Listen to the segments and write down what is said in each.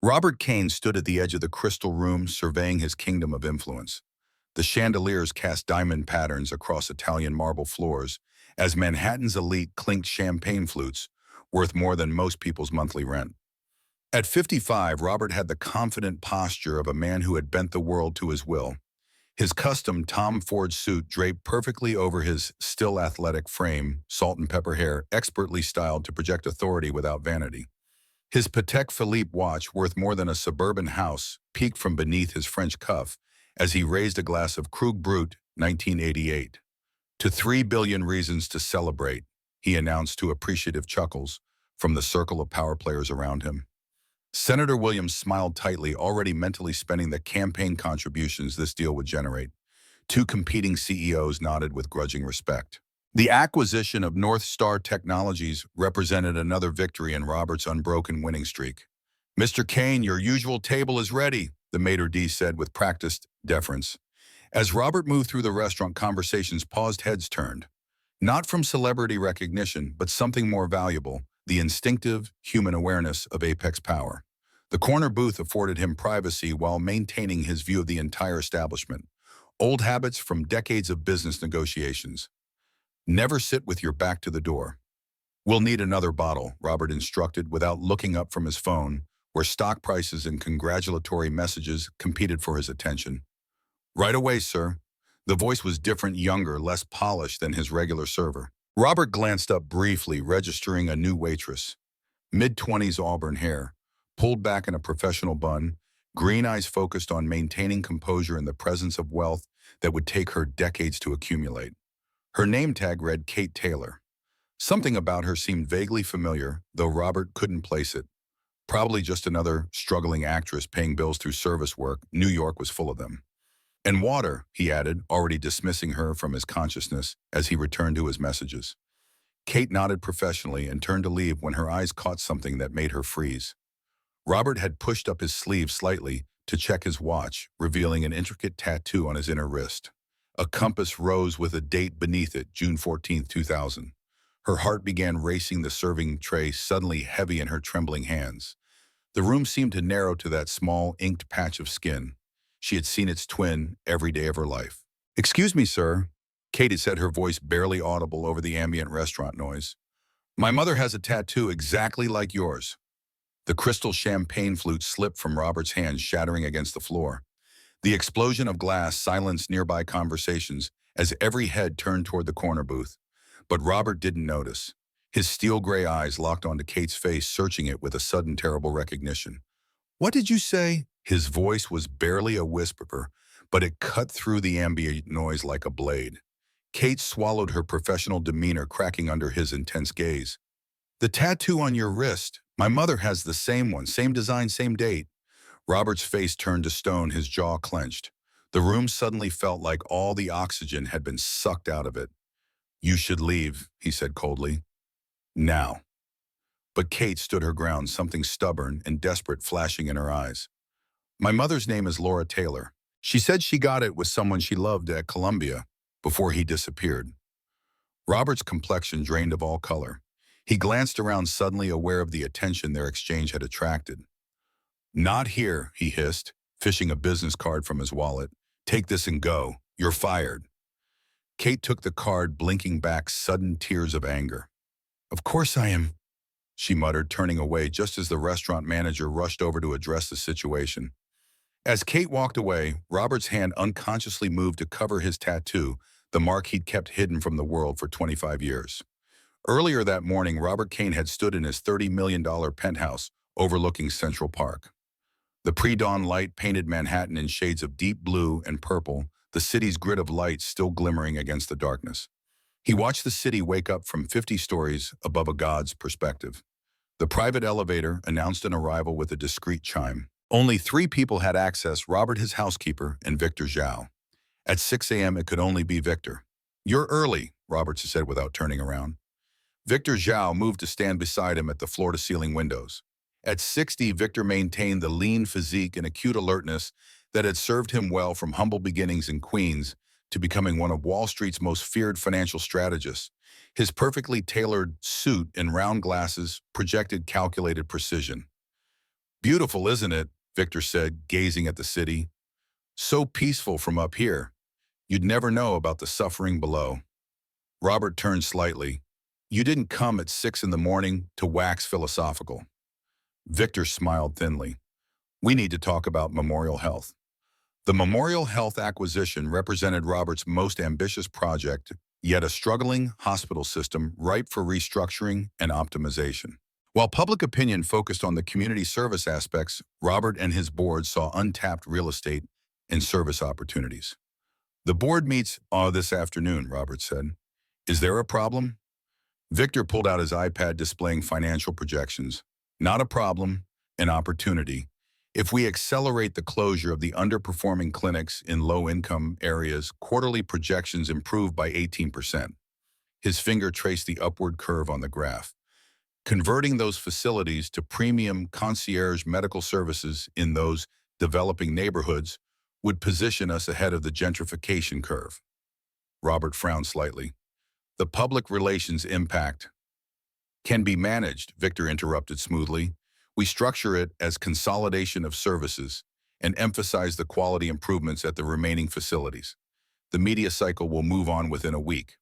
Robert Kane stood at the edge of the crystal room, surveying his kingdom of influence. The chandeliers cast diamond patterns across Italian marble floors as Manhattan's elite clinked champagne flutes, worth more than most people's monthly rent. At 55, Robert had the confident posture of a man who had bent the world to his will. His custom Tom Ford suit draped perfectly over his still athletic frame, salt and pepper hair expertly styled to project authority without vanity. His Patek Philippe watch, worth more than a suburban house, peeked from beneath his French cuff as he raised a glass of Krug Brut 1988. To 3 billion reasons to celebrate, he announced to appreciative chuckles from the circle of power players around him. Senator Williams smiled tightly, already mentally spending the campaign contributions this deal would generate. Two competing CEOs nodded with grudging respect. The acquisition of North Star Technologies represented another victory in Robert's unbroken winning streak. "Mr. Kane, your usual table is ready," the maitre d' said with practiced deference. As Robert moved through the restaurant, conversations paused, heads turned. Not from celebrity recognition, but something more valuable, the instinctive human awareness of apex power. The corner booth afforded him privacy while maintaining his view of the entire establishment. Old habits from decades of business negotiations. Never sit with your back to the door. "We'll need another bottle," Robert instructed without looking up from his phone, where stock prices and congratulatory messages competed for his attention. "Right away, sir." The voice was different, younger, less polished than his regular server. Robert glanced up briefly, registering a new waitress. Mid-20s auburn hair, pulled back in a professional bun, green eyes focused on maintaining composure in the presence of wealth that would take her decades to accumulate. Her name tag read Kate Taylor. Something about her seemed vaguely familiar, though Robert couldn't place it. Probably just another struggling actress paying bills through service work. New York was full of them. "And water," he added, already dismissing her from his consciousness as he returned to his messages. Kate nodded professionally and turned to leave when her eyes caught something that made her freeze. Robert had pushed up his sleeve slightly to check his watch, revealing an intricate tattoo on his inner wrist. A compass rose with a date beneath it, June 14, 2000. Her heart began racing, the serving tray suddenly heavy in her trembling hands. The room seemed to narrow to that small, inked patch of skin. She had seen its twin every day of her life. "Excuse me, sir," Kate had said, her voice barely audible over the ambient restaurant noise. "My mother has a tattoo exactly like yours." The crystal champagne flute slipped from Robert's hand, shattering against the floor. The explosion of glass silenced nearby conversations as every head turned toward the corner booth. But Robert didn't notice. His steel-gray eyes locked onto Kate's face, searching it with a sudden terrible recognition. "What did you say?" His voice was barely a whisper, but it cut through the ambient noise like a blade. Kate swallowed, her professional demeanor cracking under his intense gaze. "The tattoo on your wrist. My mother has the same one, same design, same date." Robert's face turned to stone, his jaw clenched. The room suddenly felt like all the oxygen had been sucked out of it. "You should leave," he said coldly. "Now." But Kate stood her ground, something stubborn and desperate flashing in her eyes. "My mother's name is Laura Taylor. She said she got it with someone she loved at Columbia before he disappeared." Robert's complexion drained of all color. He glanced around, suddenly aware of the attention their exchange had attracted. "Not here," he hissed, fishing a business card from his wallet. "Take this and go. You're fired." Kate took the card, blinking back sudden tears of anger. "Of course I am," she muttered, turning away just as the restaurant manager rushed over to address the situation. As Kate walked away, Robert's hand unconsciously moved to cover his tattoo, the mark he'd kept hidden from the world for 25 years. Earlier that morning, Robert Kane had stood in his $30 million penthouse overlooking Central Park. The pre-dawn light painted Manhattan in shades of deep blue and purple, the city's grid of lights still glimmering against the darkness. He watched the city wake up from 50 stories above a god's perspective. The private elevator announced an arrival with a discreet chime. Only 3 people had access: Robert, his housekeeper, and Victor Zhao. At 6 a.m., it could only be Victor. "You're early," Roberts said without turning around. Victor Zhao moved to stand beside him at the floor-to-ceiling windows. At 60, Victor maintained the lean physique and acute alertness that had served him well from humble beginnings in Queens to becoming one of Wall Street's most feared financial strategists. His perfectly tailored suit and round glasses projected calculated precision. Beautiful, isn't it? Victor said, gazing at the city. So peaceful from up here. You'd never know about the suffering below. Robert turned slightly. You didn't come at 6 in the morning to wax philosophical. Victor smiled thinly. We need to talk about Memorial Health. The Memorial Health acquisition represented Robert's most ambitious project, yet a struggling hospital system ripe for restructuring and optimization. While public opinion focused on the community service aspects, Robert and his board saw untapped real estate and service opportunities. The board meets this afternoon, Robert said. Is there a problem? Victor pulled out his iPad displaying financial projections. Not a problem, an opportunity. If we accelerate the closure of the underperforming clinics in low-income areas, quarterly projections improve by 18%. His finger traced the upward curve on the graph. Converting those facilities to premium concierge medical services in those developing neighborhoods would position us ahead of the gentrification curve. Robert frowned slightly. The public relations impact can be managed, Victor interrupted smoothly. We structure it as consolidation of services and emphasize the quality improvements at the remaining facilities. The media cycle will move on within a week.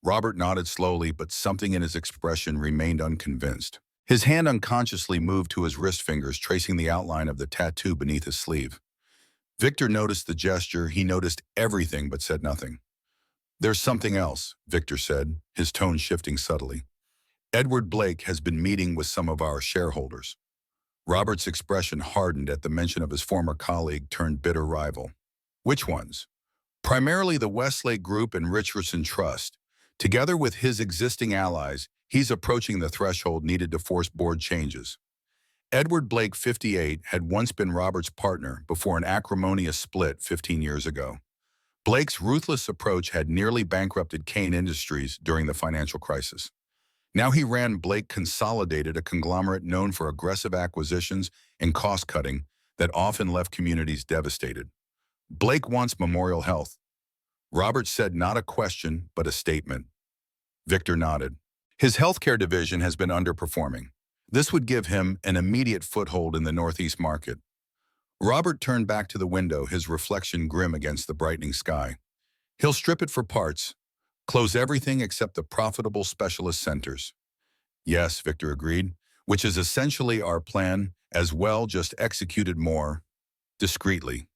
Robert nodded slowly, but something in his expression remained unconvinced. His hand unconsciously moved to his wrist fingers, tracing the outline of the tattoo beneath his sleeve. Victor noticed the gesture. He noticed everything but said nothing. There's something else, Victor said, his tone shifting subtly. Edward Blake has been meeting with some of our shareholders. Robert's expression hardened at the mention of his former colleague turned bitter rival. Which ones? Primarily the Westlake Group and Richardson Trust. Together with his existing allies, he's approaching the threshold needed to force board changes. Edward Blake, 58, had once been Robert's partner before an acrimonious split 15 years ago. Blake's ruthless approach had nearly bankrupted Kane Industries during the financial crisis. Now he ran Blake Consolidated, a conglomerate known for aggressive acquisitions and cost-cutting that often left communities devastated. Blake wants Memorial Health. Robert said not a question, but a statement. Victor nodded. His healthcare division has been underperforming. This would give him an immediate foothold in the Northeast market. Robert turned back to the window, his reflection grim against the brightening sky. He'll strip it for parts, close everything except the profitable specialist centers. Yes, Victor agreed, which is essentially our plan as well, just executed more discreetly.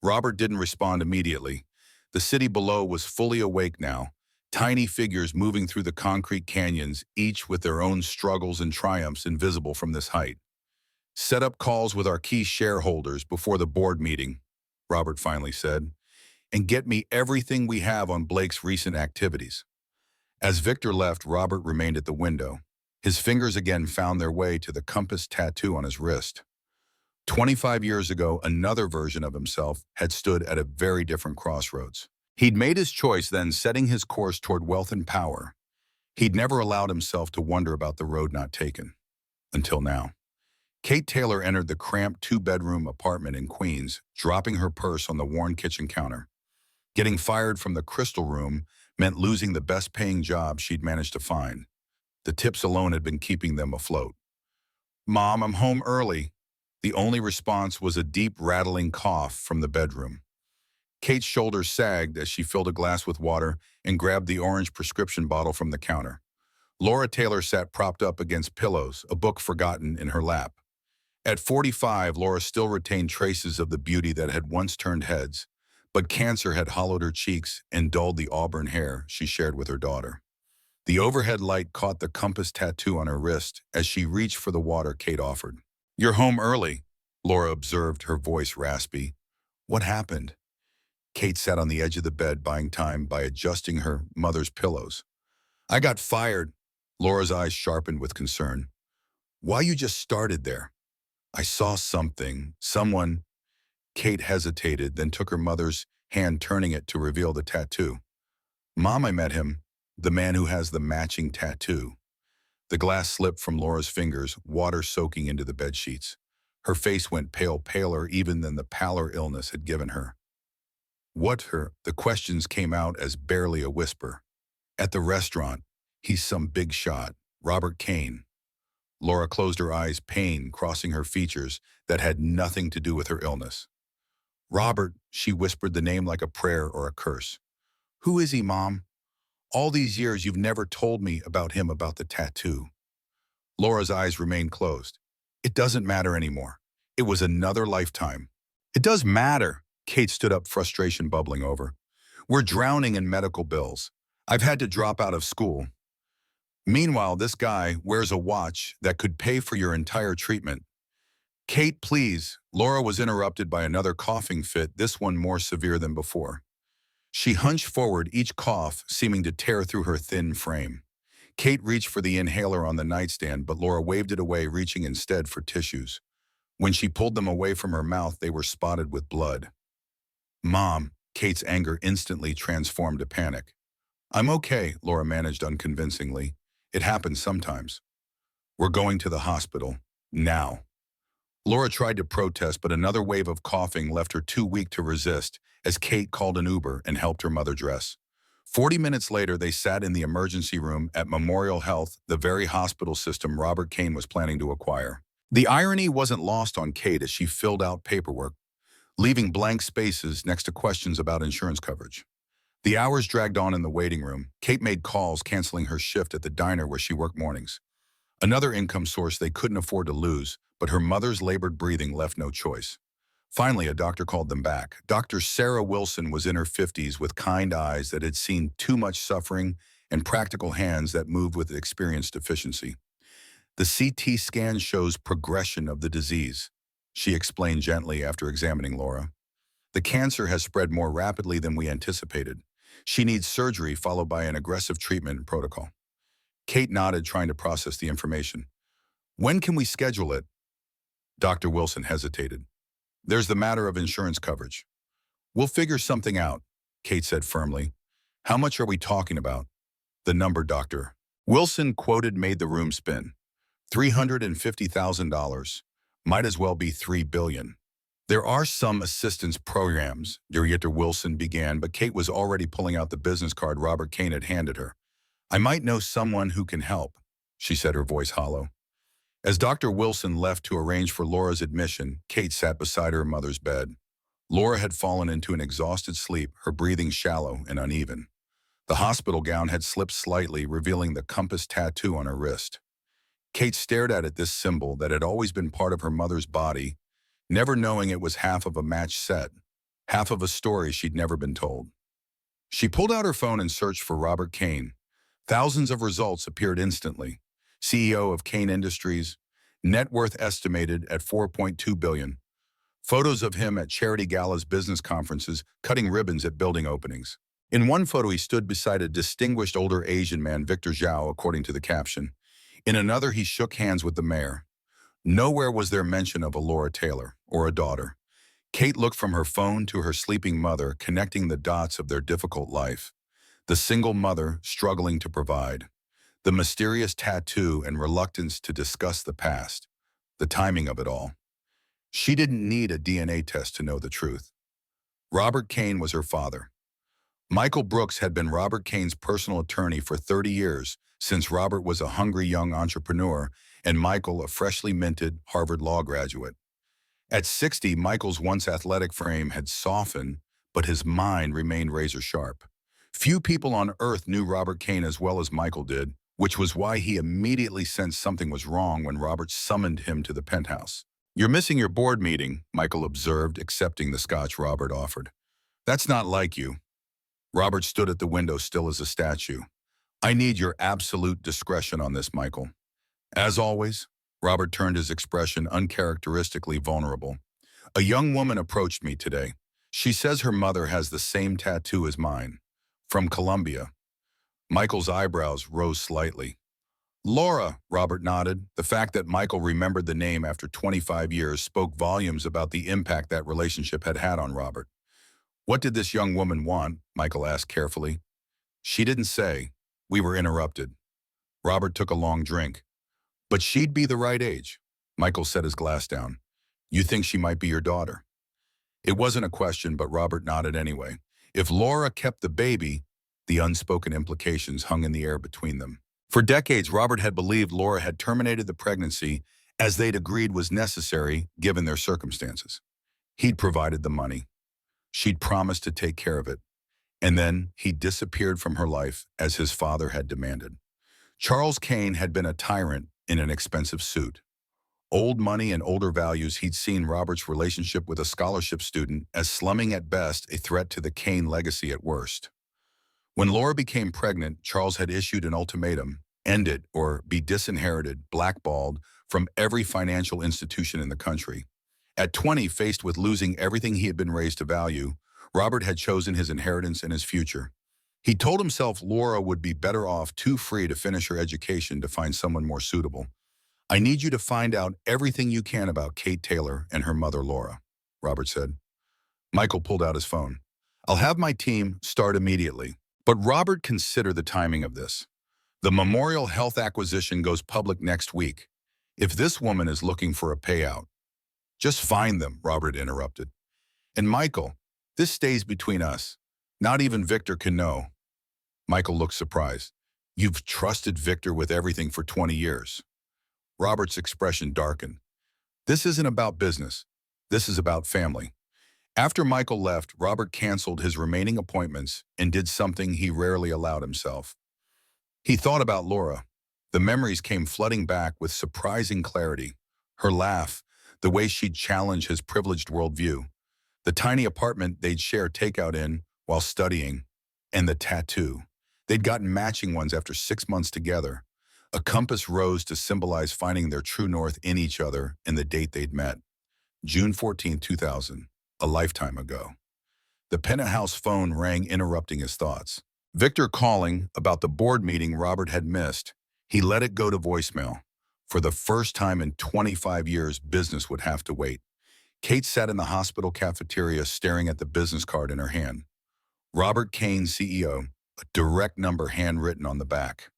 Robert didn't respond immediately. The city below was fully awake now, tiny figures moving through the concrete canyons, each with their own struggles and triumphs invisible from this height. Set up calls with our key shareholders before the board meeting, Robert finally said, and get me everything we have on Blake's recent activities. As Victor left, Robert remained at the window. His fingers again found their way to the compass tattoo on his wrist. 25 years ago, another version of himself had stood at a very different crossroads. He'd made his choice then, setting his course toward wealth and power. He'd never allowed himself to wonder about the road not taken. Until now. Kate Taylor entered the cramped two-bedroom apartment in Queens, dropping her purse on the worn kitchen counter. Getting fired from the Crystal Room meant losing the best-paying job she'd managed to find. The tips alone had been keeping them afloat. "Mom, I'm home early." The only response was a deep, rattling cough from the bedroom. Kate's shoulders sagged as she filled a glass with water and grabbed the orange prescription bottle from the counter. Laura Taylor sat propped up against pillows, a book forgotten in her lap. At 45, Laura still retained traces of the beauty that had once turned heads, but cancer had hollowed her cheeks and dulled the auburn hair she shared with her daughter. The overhead light caught the compass tattoo on her wrist as she reached for the water Kate offered. "You're home early," Laura observed, her voice raspy. "What happened?" Kate sat on the edge of the bed, buying time by adjusting her mother's pillows. "I got fired." Laura's eyes sharpened with concern. "Why, you just started there." "I saw something. Someone." Kate hesitated, then took her mother's hand, turning it to reveal the tattoo. "Mom, I met him. The man who has the matching tattoo." The glass slipped from Laura's fingers, water soaking into the bedsheets. Her face went pale, paler even than the pallor illness had given her. "What her?" The questions came out as barely a whisper. "At the restaurant. He's some big shot. Robert Kane." Laura closed her eyes, pain crossing her features that had nothing to do with her illness. Robert, she whispered the name like a prayer or a curse. Who is he, Mom? All these years you've never told me about him, about the tattoo. Laura's eyes remained closed. It doesn't matter anymore. It was another lifetime. It does matter. Kate stood up, frustration bubbling over. We're drowning in medical bills. I've had to drop out of school. Meanwhile, this guy wears a watch that could pay for your entire treatment. Kate, please. Laura was interrupted by another coughing fit, this one more severe than before. She hunched forward, each cough seeming to tear through her thin frame. Kate reached for the inhaler on the nightstand, but Laura waved it away, reaching instead for tissues. When she pulled them away from her mouth, they were spotted with blood. Mom, Kate's anger instantly transformed to panic. I'm okay, Laura managed unconvincingly. It happens sometimes. We're going to the hospital. Now. Laura tried to protest, but another wave of coughing left her too weak to resist as Kate called an Uber and helped her mother dress. 40 minutes later, they sat in the emergency room at Memorial Health, the very hospital system Robert Kane was planning to acquire. The irony wasn't lost on Kate as she filled out paperwork, leaving blank spaces next to questions about insurance coverage. The hours dragged on in the waiting room. Kate made calls, canceling her shift at the diner where she worked mornings. Another income source they couldn't afford to lose, but her mother's labored breathing left no choice. Finally, a doctor called them back. Dr. Sarah Wilson was in her 50s with kind eyes that had seen too much suffering and practical hands that moved with experienced efficiency. The CT scan shows progression of the disease, she explained gently after examining Laura. The cancer has spread more rapidly than we anticipated. She needs surgery followed by an aggressive treatment protocol. Kate nodded, trying to process the information. When can we schedule it? Dr. Wilson hesitated. There's the matter of insurance coverage. We'll figure something out, Kate said firmly. How much are we talking about? The number Dr. Wilson quoted made the room spin. $350,000. Might as well be $3 billion. There are some assistance programs, Dr. Wilson began, but Kate was already pulling out the business card Robert Kane had handed her. I might know someone who can help, she said, her voice hollow. As Dr. Wilson left to arrange for Laura's admission, Kate sat beside her mother's bed. Laura had fallen into an exhausted sleep, her breathing shallow and uneven. The hospital gown had slipped slightly, revealing the compass tattoo on her wrist. Kate stared at it, this symbol that had always been part of her mother's body, never knowing it was half of a match set, half of a story she'd never been told. She pulled out her phone and searched for Robert Kane. Thousands of results appeared instantly. CEO of Kane Industries, net worth estimated at $4.2 billion. Photos of him at charity galas, business conferences, cutting ribbons at building openings. In one photo, he stood beside a distinguished older Asian man, Victor Zhao, according to the caption. In another, he shook hands with the mayor. Nowhere was there mention of a Laura Taylor or a daughter. Kate looked from her phone to her sleeping mother, connecting the dots of their difficult life. The single mother struggling to provide. The mysterious tattoo and reluctance to discuss the past. The timing of it all. She didn't need a DNA test to know the truth. Robert Kane was her father. Michael Brooks had been Robert Kane's personal attorney for 30 years, since Robert was a hungry young entrepreneur and Michael a freshly minted Harvard Law graduate. At 60, Michael's once athletic frame had softened, but his mind remained razor sharp. Few people on earth knew Robert Kane as well as Michael did, which was why he immediately sensed something was wrong when Robert summoned him to the penthouse. You're missing your board meeting, Michael observed, accepting the scotch Robert offered. That's not like you. Robert stood at the window, still as a statue. I need your absolute discretion on this, Michael. As always, Robert turned, his expression uncharacteristically vulnerable. A young woman approached me today. She says her mother has the same tattoo as mine. From Colombia. Michael's eyebrows rose slightly. Laura, Robert nodded. The fact that Michael remembered the name after 25 years spoke volumes about the impact that relationship had had on Robert. What did this young woman want? Michael asked carefully. She didn't say. We were interrupted. Robert took a long drink. But she'd be the right age. Michael set his glass down. You think she might be your daughter? It wasn't a question, but Robert nodded anyway. If Laura kept the baby, the unspoken implications hung in the air between them. For decades, Robert had believed Laura had terminated the pregnancy as they'd agreed was necessary given their circumstances. He'd provided the money. She'd promised to take care of it. And then he disappeared from her life as his father had demanded. Charles Kane had been a tyrant in an expensive suit. Old money and older values, he'd seen Robert's relationship with a scholarship student as slumming at best, a threat to the Kane legacy at worst. When Laura became pregnant, Charles had issued an ultimatum: end it or be disinherited, blackballed from every financial institution in the country. At 20, faced with losing everything he had been raised to value, Robert had chosen his inheritance and his future. He told himself Laura would be better off too free to finish her education to find someone more suitable. I need you to find out everything you can about Kate Taylor and her mother Laura, Robert said. Michael pulled out his phone. I'll have my team start immediately. But Robert, consider the timing of this. The Memorial Health acquisition goes public next week. If this woman is looking for a payout, just find them, Robert interrupted. And Michael, this stays between us. Not even Victor can know. Michael looked surprised. You've trusted Victor with everything for 20 years. Robert's expression darkened. This isn't about business. This is about family. After Michael left, Robert canceled his remaining appointments and did something he rarely allowed himself. He thought about Laura. The memories came flooding back with surprising clarity. Her laugh, the way she'd challenge his privileged worldview, the tiny apartment they'd share takeout in while studying, and the tattoo. They'd gotten matching ones after 6 months together. A compass rose to symbolize finding their true north in each other and the date they'd met. June 14, 2000, a lifetime ago. The penthouse phone rang, interrupting his thoughts. Victor calling about the board meeting Robert had missed. He let it go to voicemail. For the first time in 25 years, business would have to wait. Kate sat in the hospital cafeteria staring at the business card in her hand. Robert Kane, CEO, a direct number handwritten on the back.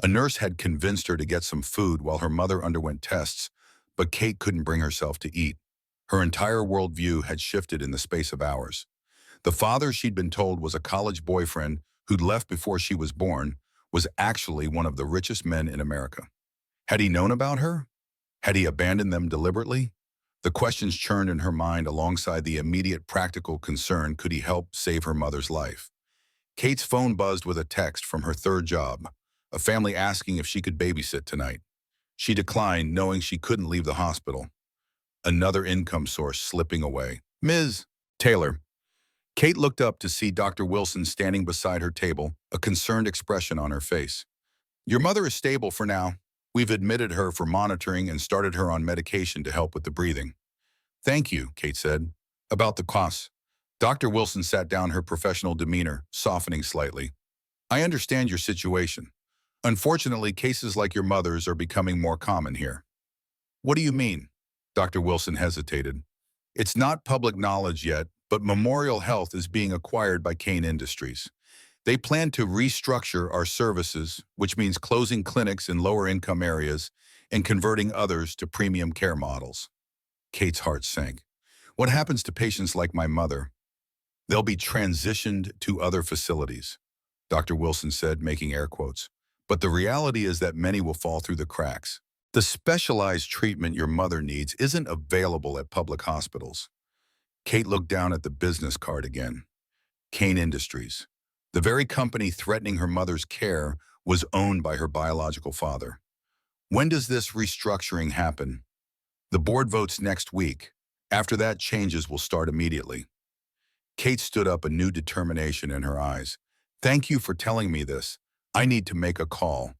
A nurse had convinced her to get some food while her mother underwent tests, but Kate couldn't bring herself to eat. Her entire worldview had shifted in the space of hours. The father she'd been told was a college boyfriend who'd left before she was born was actually one of the richest men in America. Had he known about her? Had he abandoned them deliberately? The questions churned in her mind alongside the immediate practical concern: could he help save her mother's life? Kate's phone buzzed with a text from her third job, a family asking if she could babysit tonight. She declined, knowing she couldn't leave the hospital. Another income source slipping away. Ms. Taylor. Kate looked up to see Dr. Wilson standing beside her table, a concerned expression on her face. Your mother is stable for now. We've admitted her for monitoring and started her on medication to help with the breathing. Thank you, Kate said. About the costs. Dr. Wilson sat down, her professional demeanor softening slightly. I understand your situation. Unfortunately, cases like your mother's are becoming more common here. What do you mean? Dr. Wilson hesitated. It's not public knowledge yet, but Memorial Health is being acquired by Kane Industries. They plan to restructure our services, which means closing clinics in lower-income areas and converting others to premium care models. Kate's heart sank. What happens to patients like my mother? They'll be transitioned to other facilities, Dr. Wilson said, making air quotes. But the reality is that many will fall through the cracks. The specialized treatment your mother needs isn't available at public hospitals. Kate looked down at the business card again. Kane Industries. The very company threatening her mother's care was owned by her biological father. When does this restructuring happen? The board votes next week. After that, changes will start immediately. Kate stood up, a new determination in her eyes. Thank you for telling me this. I need to make a call.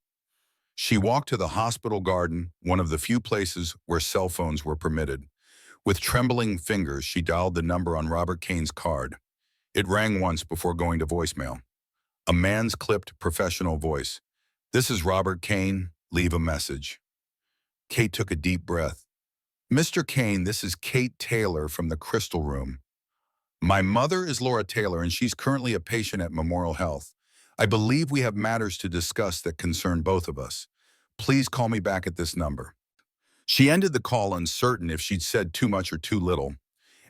She walked to the hospital garden, one of the few places where cell phones were permitted. With trembling fingers, she dialed the number on Robert Kane's card. It rang once before going to voicemail. A man's clipped, professional voice. This is Robert Kane. Leave a message. Kate took a deep breath. Mr. Kane, this is Kate Taylor from the Crystal Room. My mother is Laura Taylor, and she's currently a patient at Memorial Health. I believe we have matters to discuss that concern both of us. Please call me back at this number. She ended the call, uncertain if she'd said too much or too little.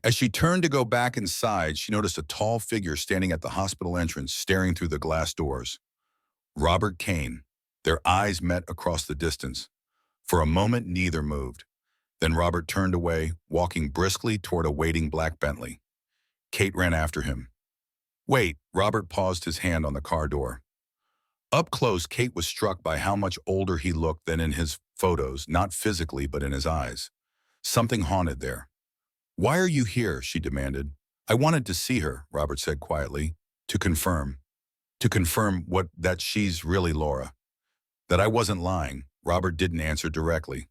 As she turned to go back inside, she noticed a tall figure standing at the hospital entrance, staring through the glass doors. Robert Kane, Their eyes met across the distance. For a moment, neither moved. Then Robert turned away, walking briskly toward a waiting black Bentley. Kate ran after him. "Wait," Robert paused, his hand on the car door. Up close, Kate was struck by how much older he looked than in his photos, not physically but in his eyes. Something haunted there. "Why are you here?" she demanded. "I wanted to see her," Robert said quietly. "To confirm. To confirm what, that she's really Laura. That I wasn't lying." Robert didn't answer directly.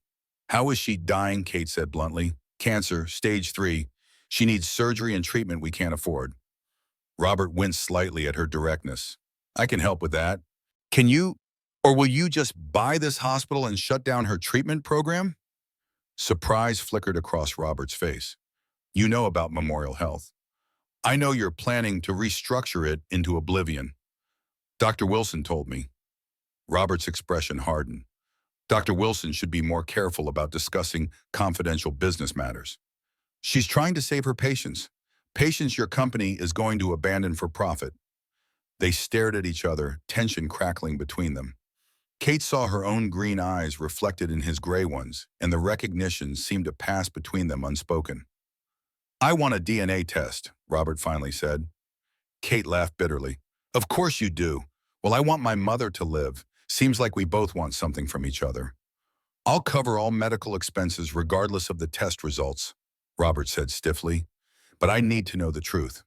"How is she dying?" Kate said bluntly. "Cancer, stage 3. She needs surgery and treatment we can't afford." Robert winced slightly at her directness. "I can help with that. Can you, or will you just buy this hospital and shut down her treatment program?" Surprise flickered across Robert's face. "You know about Memorial Health. I know you're planning to restructure it into oblivion. Dr. Wilson told me." Robert's expression hardened. Dr. Wilson should be more careful about discussing confidential business matters. "She's trying to save her patients. Patients your company is going to abandon for profit." They stared at each other, tension crackling between them. Kate saw her own green eyes reflected in his gray ones, and the recognition seemed to pass between them unspoken. "I want a DNA test," Robert finally said. Kate laughed bitterly. "Of course you do. Well, I want my mother to live. Seems like we both want something from each other." "I'll cover all medical expenses regardless of the test results," Robert said stiffly. "But I need to know the truth."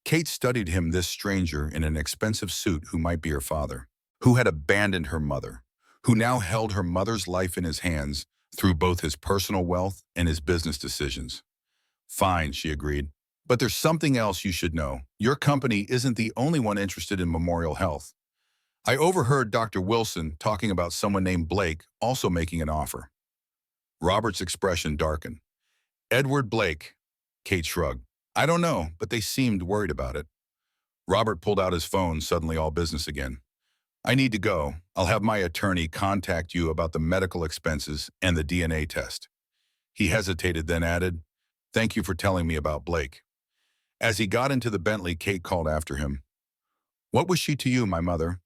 Kate studied him, this stranger in an expensive suit who might be her father, who had abandoned her mother, who now held her mother's life in his hands through both his personal wealth and his business decisions. "Fine," she agreed. "But there's something else you should know. Your company isn't the only one interested in Memorial Health. I overheard Dr. Wilson talking about someone named Blake also making an offer." Robert's expression darkened. "Edward Blake," Kate shrugged. "I don't know, but they seemed worried about it." Robert pulled out his phone, suddenly all business again. "I need to go. I'll have my attorney contact you about the medical expenses and the DNA test." He hesitated, then added, "Thank you for telling me about Blake." As he got into the Bentley, Kate called after him. "What was she to you, my mother?"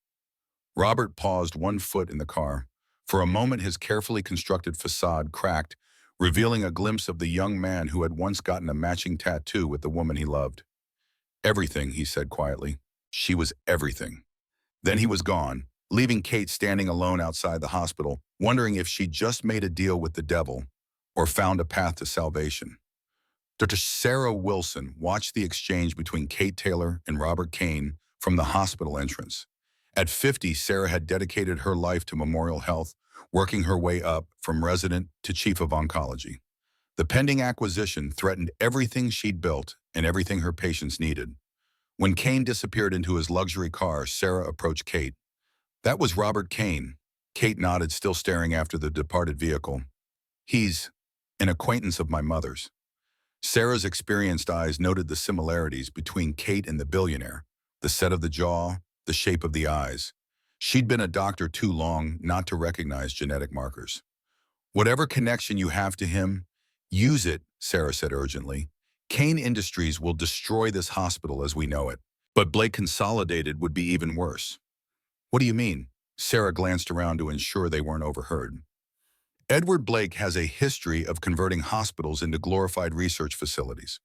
Robert paused, one foot in the car. For a moment, his carefully constructed facade cracked, revealing a glimpse of the young man who had once gotten a matching tattoo with the woman he loved. "Everything," he said quietly. "She was everything." Then he was gone, leaving Kate standing alone outside the hospital, wondering if she'd just made a deal with the devil or found a path to salvation. Dr. Sarah Wilson watched the exchange between Kate Taylor and Robert Kane from the hospital entrance. At 50, Sarah had dedicated her life to Memorial Health, working her way up from resident to chief of oncology. The pending acquisition threatened everything she'd built and everything her patients needed. When Kane disappeared into his luxury car, Sarah approached Kate. "That was Robert Kane." Kate nodded, still staring after the departed vehicle. "He's an acquaintance of my mother's." Sarah's experienced eyes noted the similarities between Kate and the billionaire, the set of the jaw, the shape of the eyes. She'd been a doctor too long not to recognize genetic markers. "Whatever connection you have to him, use it," Sarah said urgently. "Kane Industries will destroy this hospital as we know it. But Blake Consolidated would be even worse." "What do you mean?" Sarah glanced around to ensure they weren't overheard. "Edward Blake has a history of converting hospitals into glorified research facilities.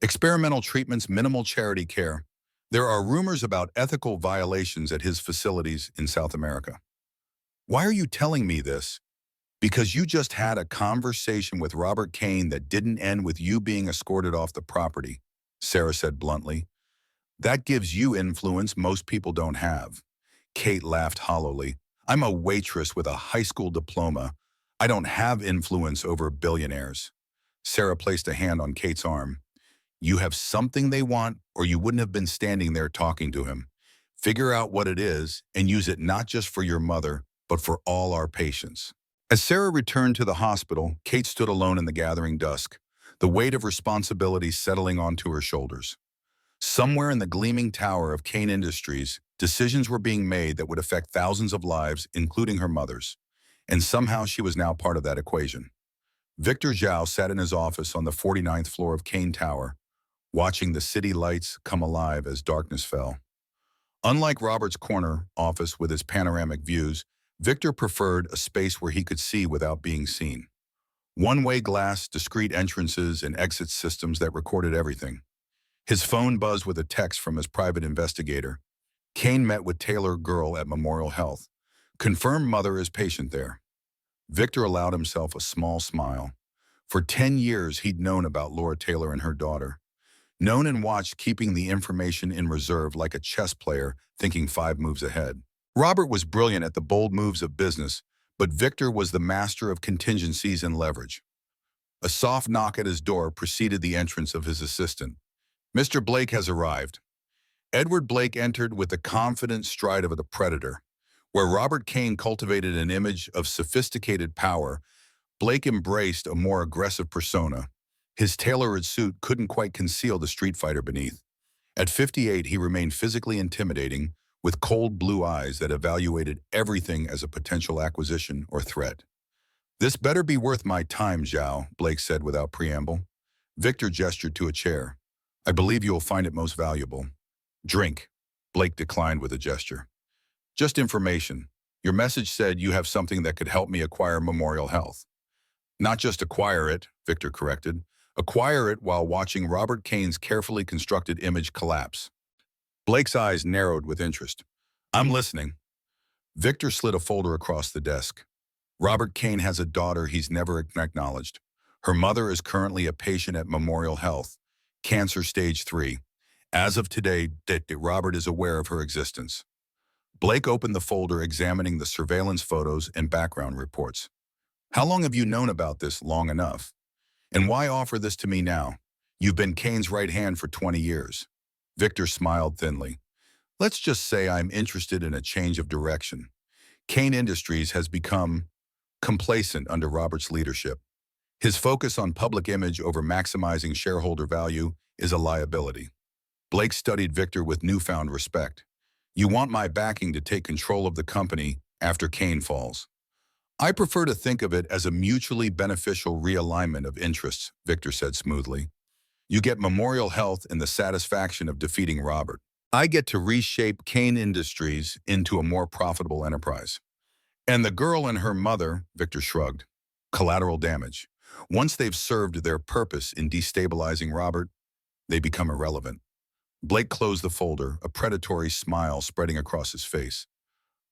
Experimental treatments, minimal charity care. There are rumors about ethical violations at his facilities in South America." "Why are you telling me this?" "Because you just had a conversation with Robert Kane that didn't end with you being escorted off the property," Sarah said bluntly. "That gives you influence most people don't have." Kate laughed hollowly. "I'm a waitress with a high school diploma. I don't have influence over billionaires." Sarah placed a hand on Kate's arm. "You have something they want, or you wouldn't have been standing there talking to him. Figure out what it is and use it not just for your mother, but for all our patients." As Sarah returned to the hospital, Kate stood alone in the gathering dusk, the weight of responsibility settling onto her shoulders. Somewhere in the gleaming tower of Kane Industries, decisions were being made that would affect thousands of lives, including her mother's. And somehow she was now part of that equation. Victor Zhao sat in his office on the 49th floor of Kane Tower, watching the city lights come alive as darkness fell. Unlike Robert's corner office with its panoramic views, Victor preferred a space where he could see without being seen. One-way glass, discrete entrances, and exit systems that recorded everything. His phone buzzed with a text from his private investigator. Kane met with Taylor Girl at Memorial Health. Confirmed mother is patient there. Victor allowed himself a small smile. For 10 years, he'd known about Laura Taylor and her daughter. Known and watched, keeping the information in reserve like a chess player thinking 5 moves ahead. Robert was brilliant at the bold moves of business, but Victor was the master of contingencies and leverage. A soft knock at his door preceded the entrance of his assistant. "Mr. Blake has arrived." Edward Blake entered with the confident stride of a predator. Where Robert Kane cultivated an image of sophisticated power, Blake embraced a more aggressive persona. His tailored suit couldn't quite conceal the street fighter beneath. At 58, he remained physically intimidating, with cold blue eyes that evaluated everything as a potential acquisition or threat. "This better be worth my time, Zhao," Blake said without preamble. Victor gestured to a chair. "I believe you will find it most valuable." "Drink," Blake declined with a gesture. "Just information. Your message said you have something that could help me acquire Memorial Health." "Not just acquire it," Victor corrected. "Acquire it while watching Robert Kane's carefully constructed image collapse." Blake's eyes narrowed with interest. "I'm listening." Victor slid a folder across the desk. "Robert Kane has a daughter he's never acknowledged. Her mother is currently a patient at Memorial Health, cancer stage 3. As of today, Robert is aware of her existence." Blake opened the folder, examining the surveillance photos and background reports. "How long have you known about this?" "Long enough." "And why offer this to me now? You've been Kane's right hand for 20 years. Victor smiled thinly. "Let's just say I'm interested in a change of direction. Kane Industries has become complacent under Robert's leadership. His focus on public image over maximizing shareholder value is a liability." Blake studied Victor with newfound respect. "You want my backing to take control of the company after Kane falls." "I prefer to think of it as a mutually beneficial realignment of interests," Victor said smoothly. "You get Memorial Health and the satisfaction of defeating Robert. I get to reshape Kane Industries into a more profitable enterprise." "And the girl and her mother," Victor shrugged. "Collateral damage. Once they've served their purpose in destabilizing Robert, they become irrelevant." Blake closed the folder, a predatory smile spreading across his face.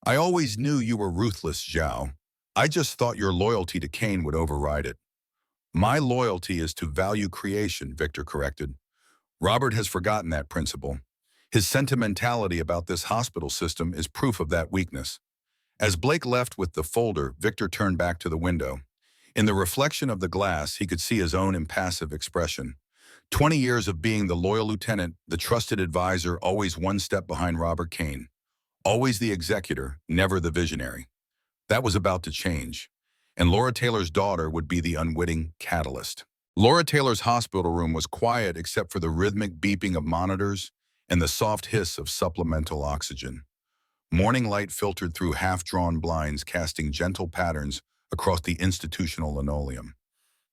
"I always knew you were ruthless, Zhao. I just thought your loyalty to Kane would override it." "My loyalty is to value creation," Victor corrected. "Robert has forgotten that principle. His sentimentality about this hospital system is proof of that weakness." As Blake left with the folder, Victor turned back to the window. In the reflection of the glass, he could see his own impassive expression. 20 years of being the loyal lieutenant, the trusted advisor, always one step behind Robert Kane. Always the executor, never the visionary. That was about to change. And Laura Taylor's daughter would be the unwitting catalyst. Laura Taylor's hospital room was quiet except for the rhythmic beeping of monitors and the soft hiss of supplemental oxygen. Morning light filtered through half-drawn blinds, casting gentle patterns across the institutional linoleum.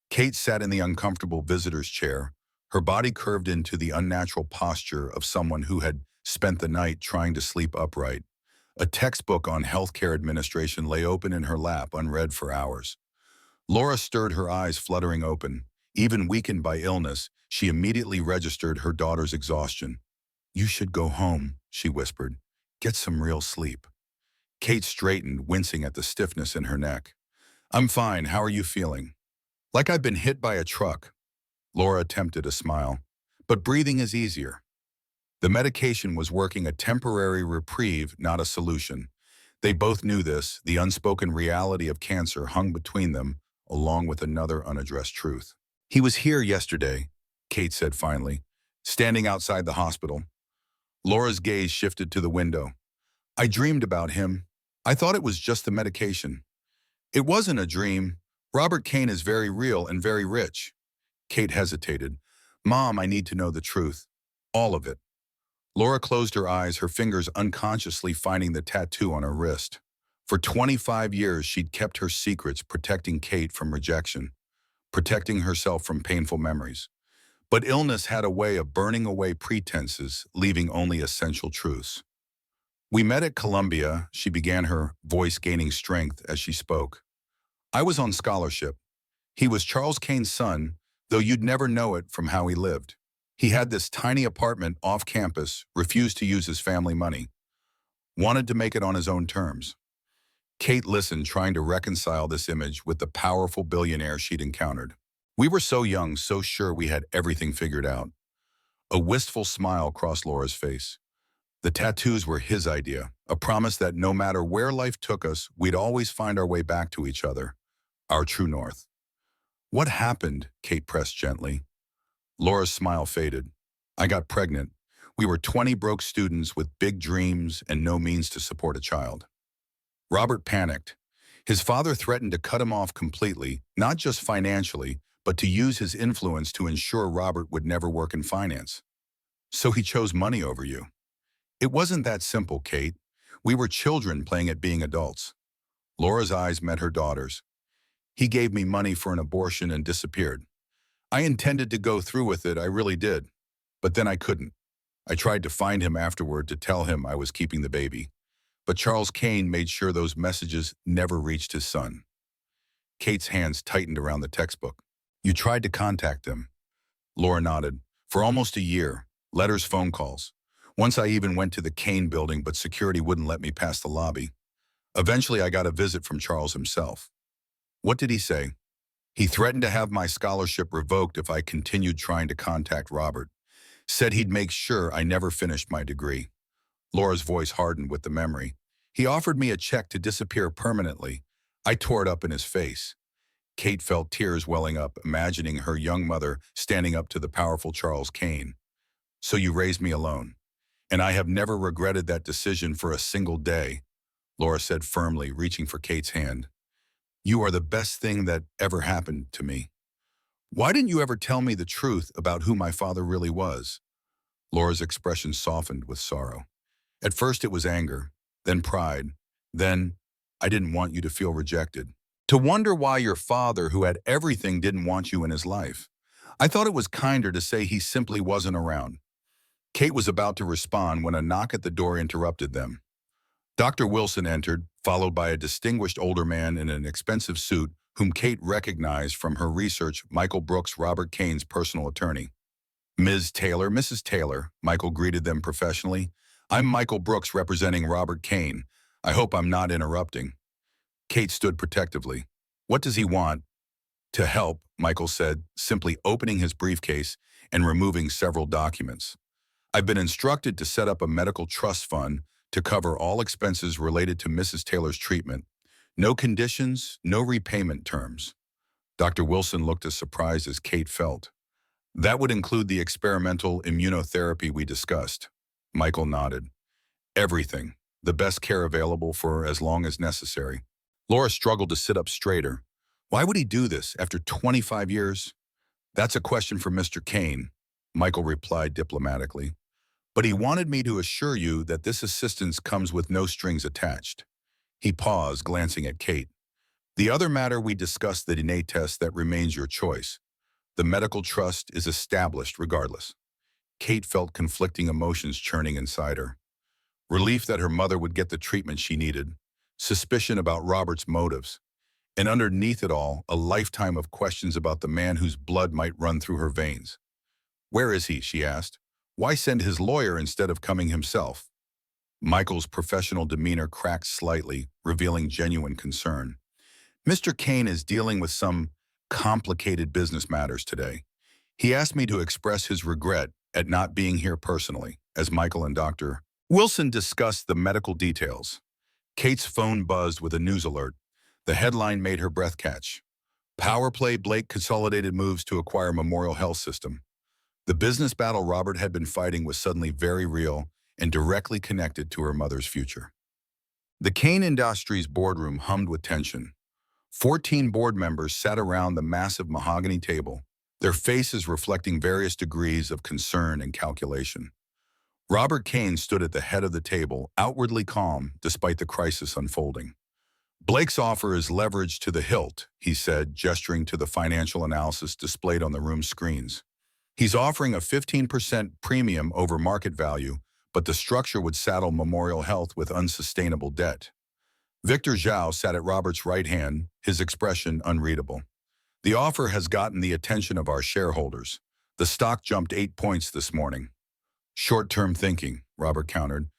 Kate sat in the uncomfortable visitor's chair, her body curved into the unnatural posture of someone who had spent the night trying to sleep upright. A textbook on healthcare administration lay open in her lap, unread for hours. Laura stirred, her eyes fluttering open. Even weakened by illness, she immediately registered her daughter's exhaustion. "You should go home," she whispered. "Get some real sleep." Kate straightened, wincing at the stiffness in her neck. "I'm fine. How are you feeling?" "Like I've been hit by a truck." Laura attempted a smile. "But breathing is easier." The medication was working, a temporary reprieve, not a solution. They both knew this. The unspoken reality of cancer hung between them, along with another unaddressed truth. "He was here yesterday," Kate said finally, "standing outside the hospital." Laura's gaze shifted to the window. "I dreamed about him. I thought it was just the medication." "It wasn't a dream. Robert Kane is very real and very rich." Kate hesitated. "Mom, I need to know the truth. All of it." Laura closed her eyes, her fingers unconsciously finding the tattoo on her wrist. For 25 years, she'd kept her secrets, protecting Kate from rejection, protecting herself from painful memories. But illness had a way of burning away pretenses, leaving only essential truths. We met at Columbia, she began, her voice gaining strength as she spoke. I was on scholarship. He was Charles Kane's son, though you'd never know it from how he lived. He had this tiny apartment off campus, refused to use his family money, wanted to make it on his own terms. Kate listened, trying to reconcile this image with the powerful billionaire she'd encountered. We were so young, so sure we had everything figured out. A wistful smile crossed Laura's face. The tattoos were his idea, a promise that no matter where life took us, we'd always find our way back to each other, our true north. What happened? Kate pressed gently. Laura's smile faded. I got pregnant. We were 20 broke students with big dreams and no means to support a child. Robert panicked. His father threatened to cut him off completely, not just financially, but to use his influence to ensure Robert would never work in finance. So he chose money over you. It wasn't that simple, Kate. We were children playing at being adults. Laura's eyes met her daughter's. He gave me money for an abortion and disappeared. I intended to go through with it, I really did. But then I couldn't. I tried to find him afterward to tell him I was keeping the baby. But Charles Kane made sure those messages never reached his son. Kate's hands tightened around the textbook. You tried to contact him. Laura nodded. For almost a year. Letters, phone calls. Once I even went to the Kane building, but security wouldn't let me past the lobby. Eventually, I got a visit from Charles himself. What did he say? He threatened to have my scholarship revoked if I continued trying to contact Robert. Said he'd make sure I never finished my degree. Laura's voice hardened with the memory. He offered me a check to disappear permanently. I tore it up in his face. Kate felt tears welling up, imagining her young mother standing up to the powerful Charles Kane. So you raised me alone. And I have never regretted that decision for a single day, Laura said firmly, reaching for Kate's hand. You are the best thing that ever happened to me. Why didn't you ever tell me the truth about who my father really was? Laura's expression softened with sorrow. At first it was anger, then pride, then I didn't want you to feel rejected. To wonder why your father, who had everything, didn't want you in his life. I thought it was kinder to say he simply wasn't around. Kate was about to respond when a knock at the door interrupted them. Dr. Wilson entered, followed by a distinguished older man in an expensive suit whom Kate recognized from her research, Michael Brooks, Robert Kane's personal attorney. Ms. Taylor, Mrs. Taylor, Michael greeted them professionally. I'm Michael Brooks representing Robert Kane. I hope I'm not interrupting. Kate stood protectively. What does he want? To help, Michael said, simply opening his briefcase and removing several documents. I've been instructed to set up a medical trust fund to cover all expenses related to Mrs. Taylor's treatment. No conditions, no repayment terms. Dr. Wilson looked as surprised as Kate felt. That would include the experimental immunotherapy we discussed. Michael nodded. Everything. The best care available for as long as necessary. Laura struggled to sit up straighter. Why would he do this after 25 years? That's a question for Mr. Kane, Michael replied diplomatically. But he wanted me to assure you that this assistance comes with no strings attached. He paused, glancing at Kate. The other matter we discussed, the DNA test, that remains your choice. The medical trust is established regardless. Kate felt conflicting emotions churning inside her. Relief that her mother would get the treatment she needed, suspicion about Robert's motives, and underneath it all, a lifetime of questions about the man whose blood might run through her veins. Where is he? She asked. Why send his lawyer instead of coming himself? Michael's professional demeanor cracked slightly, revealing genuine concern. Mr. Kane is dealing with some complicated business matters today. He asked me to express his regret at not being here personally, as Michael and Dr. Wilson discussed the medical details. Kate's phone buzzed with a news alert. The headline made her breath catch. Power play, Blake consolidated moves to acquire Memorial Health System. The business battle Robert had been fighting was suddenly very real and directly connected to her mother's future. The Kane Industries boardroom hummed with tension. 14 board members sat around the massive mahogany table, their faces reflecting various degrees of concern and calculation. Robert Kane stood at the head of the table, outwardly calm despite the crisis unfolding. Blake's offer is leveraged to the hilt, he said, gesturing to the financial analysis displayed on the room's screens. He's offering a 15% premium over market value, but the structure would saddle Memorial Health with unsustainable debt. Victor Zhao sat at Robert's right hand, his expression unreadable. The offer has gotten the attention of our shareholders. The stock jumped 8 points this morning. Short-term thinking, Robert countered.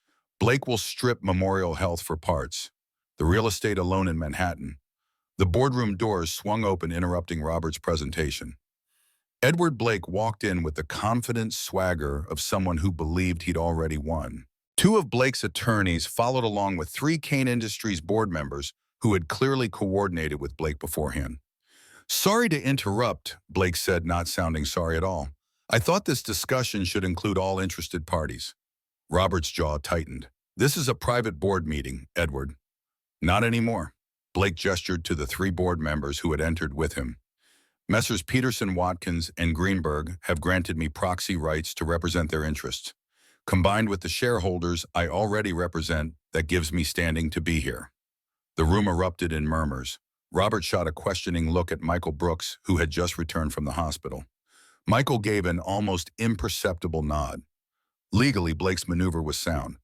Blake will strip Memorial Health for parts. The real estate alone in Manhattan. The boardroom doors swung open, interrupting Robert's presentation. Edward Blake walked in with the confident swagger of someone who believed he'd already won. Two of Blake's attorneys followed along with three Kane Industries board members who had clearly coordinated with Blake beforehand. "Sorry to interrupt," Blake said, not sounding sorry at all. "I thought this discussion should include all interested parties." Robert's jaw tightened. "This is a private board meeting, Edward." "Not anymore." Blake gestured to the three board members who had entered with him. "Messrs. Peterson, Watkins, and Greenberg have granted me proxy rights to represent their interests. Combined with the shareholders I already represent, that gives me standing to be here." The room erupted in murmurs. Robert shot a questioning look at Michael Brooks, who had just returned from the hospital. Michael gave an almost imperceptible nod. Legally, Blake's maneuver was sound.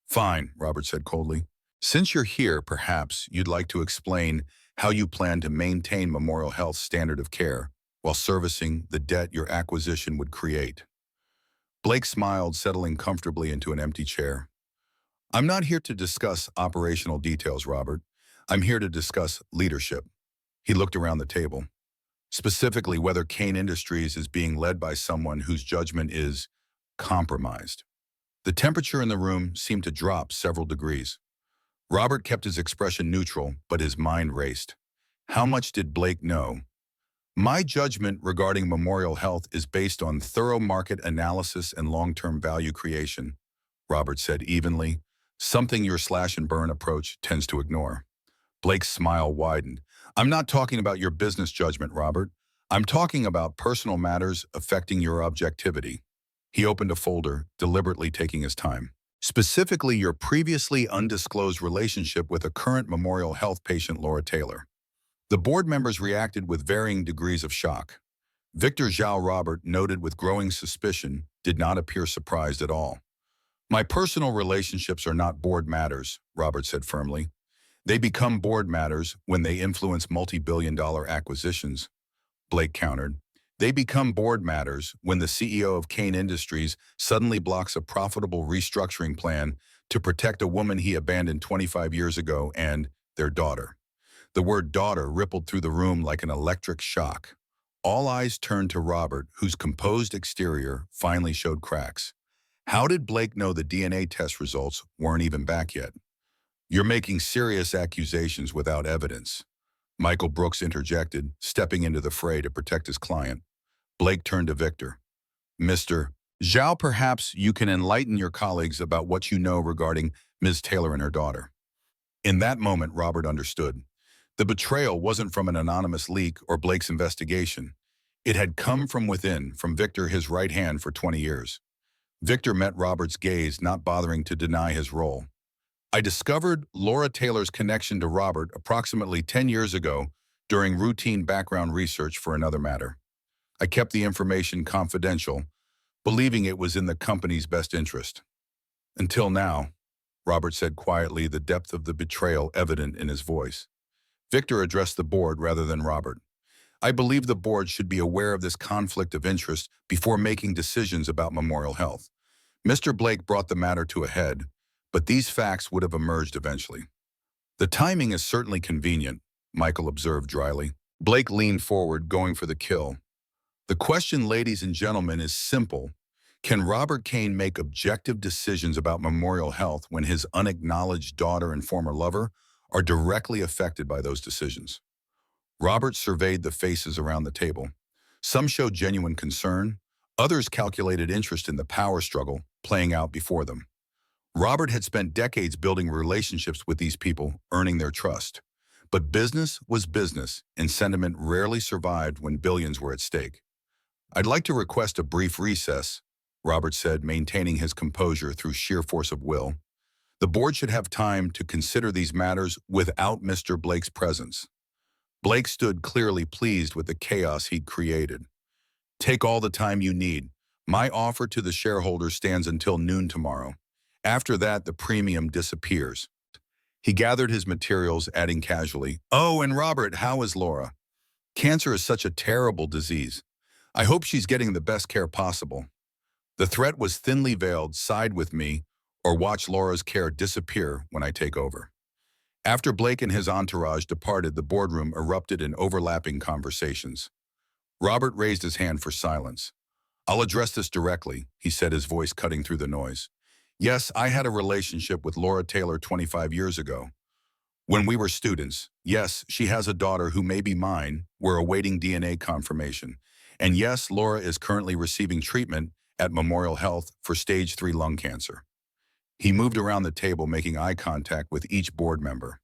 "Fine," Robert said coldly. "Since you're here, perhaps you'd like to explain how you plan to maintain Memorial Health's standard of care while servicing the debt your acquisition would create." Blake smiled, settling comfortably into an empty chair. "I'm not here to discuss operational details, Robert. I'm here to discuss leadership." He looked around the table. "Specifically, whether Kane Industries is being led by someone whose judgment is compromised." The temperature in the room seemed to drop several degrees. Robert kept his expression neutral, but his mind raced. How much did Blake know? "My judgment regarding Memorial Health is based on thorough market analysis and long-term value creation," Robert said evenly, "something your slash-and-burn approach tends to ignore." Blake's smile widened. "I'm not talking about your business judgment, Robert. I'm talking about personal matters affecting your objectivity." He opened a folder, deliberately taking his time. "Specifically, your previously undisclosed relationship with a current Memorial Health patient, Laura Taylor." The board members reacted with varying degrees of shock. Victor Zhao, Robert noted with growing suspicion, did not appear surprised at all. "My personal relationships are not board matters," Robert said firmly. "They become board matters when they influence multi-billion-dollar acquisitions," Blake countered. "They become board matters when the CEO of Kane Industries suddenly blocks a profitable restructuring plan to protect a woman he abandoned 25 years ago and their daughter." The word daughter rippled through the room like an electric shock. All eyes turned to Robert, whose composed exterior finally showed cracks. How did Blake know the DNA test results weren't even back yet? "You're making serious accusations without evidence," Michael Brooks interjected, stepping into the fray to protect his client. Blake turned to Victor. "Mr. Zhao, perhaps you can enlighten your colleagues about what you know regarding Ms. Taylor and her daughter." In that moment, Robert understood. The betrayal wasn't from an anonymous leak or Blake's investigation. It had come from within, from Victor, his right hand for 20 years. Victor met Robert's gaze, not bothering to deny his role. "I discovered Laura Taylor's connection to Robert approximately 10 years ago during routine background research for another matter. I kept the information confidential, believing it was in the company's best interest. Until now," Robert said quietly, the depth of the betrayal evident in his voice. Victor addressed the board rather than Robert. "I believe the board should be aware of this conflict of interest before making decisions about Memorial Health. Mr. Blake brought the matter to a head, but these facts would have emerged eventually." "The timing is certainly convenient," Michael observed dryly. Blake leaned forward, going for the kill. "The question, ladies and gentlemen, is simple. Can Robert Kane make objective decisions about Memorial Health when his unacknowledged daughter and former lover are directly affected by those decisions?" Robert surveyed the faces around the table. Some showed genuine concern. Others calculated interest in the power struggle playing out before them. Robert had spent decades building relationships with these people, earning their trust. But business was business, and sentiment rarely survived when billions were at stake. "I'd like to request a brief recess," Robert said, maintaining his composure through sheer force of will. "The board should have time to consider these matters without Mr. Blake's presence." Blake stood clearly pleased with the chaos he'd created. "Take all the time you need. My offer to the shareholders stands until noon tomorrow. After that, the premium disappears. He gathered his materials, adding casually, "Oh, and Robert, how is Laura? Cancer is such a terrible disease. I hope she's getting the best care possible." The threat was thinly veiled: side with me or watch Laura's care disappear when I take over. After Blake and his entourage departed, the boardroom erupted in overlapping conversations. Robert raised his hand for silence. "I'll address this directly," he said, his voice cutting through the noise. "Yes, I had a relationship with Laura Taylor 25 years ago. When we were students, yes, she has a daughter who may be mine. We're awaiting DNA confirmation. And yes, Laura is currently receiving treatment at Memorial Health for stage 3 lung cancer." He moved around the table, making eye contact with each board member.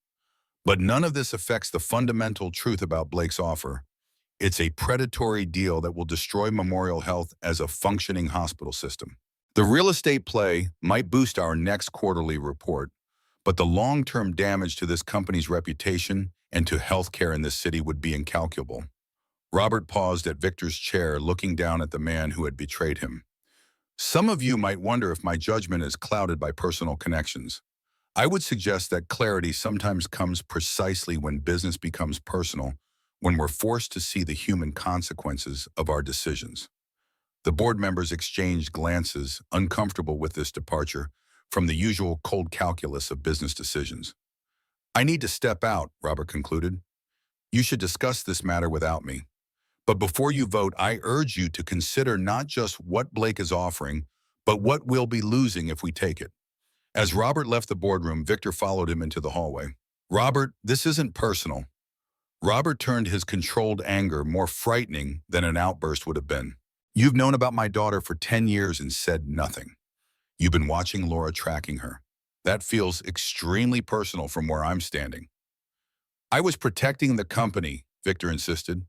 "But none of this affects the fundamental truth about Blake's offer. It's a predatory deal that will destroy Memorial Health as a functioning hospital system. The real estate play might boost our next quarterly report, but the long-term damage to this company's reputation and to healthcare in this city would be incalculable." Robert paused at Victor's chair, looking down at the man who had betrayed him. "Some of you might wonder if my judgment is clouded by personal connections. I would suggest that clarity sometimes comes precisely when business becomes personal, when we're forced to see the human consequences of our decisions." The board members exchanged glances, uncomfortable with this departure from the usual cold calculus of business decisions. "I need to step out," Robert concluded. "You should discuss this matter without me. But before you vote, I urge you to consider not just what Blake is offering, but what we'll be losing if we take it." As Robert left the boardroom, Victor followed him into the hallway. "Robert, this isn't personal." Robert turned, his controlled anger more frightening than an outburst would have been. "You've known about my daughter for 10 years and said nothing. You've been watching Laura, tracking her. That feels extremely personal from where I'm standing." "I was protecting the company," Victor insisted.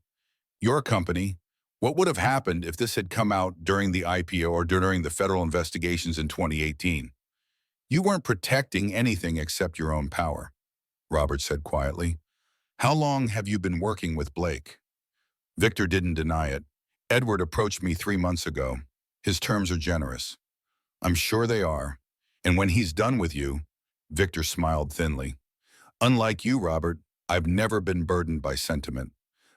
"Your company. What would have happened if this had come out during the IPO or during the federal investigations in 2018? You weren't protecting anything except your own power," Robert said quietly. "How long have you been working with Blake?" Victor didn't deny it. "Edward approached me 3 months ago. His terms are generous." "I'm sure they are. And when he's done with you," Victor smiled thinly. "Unlike you, Robert, I've never been burdened by sentiment.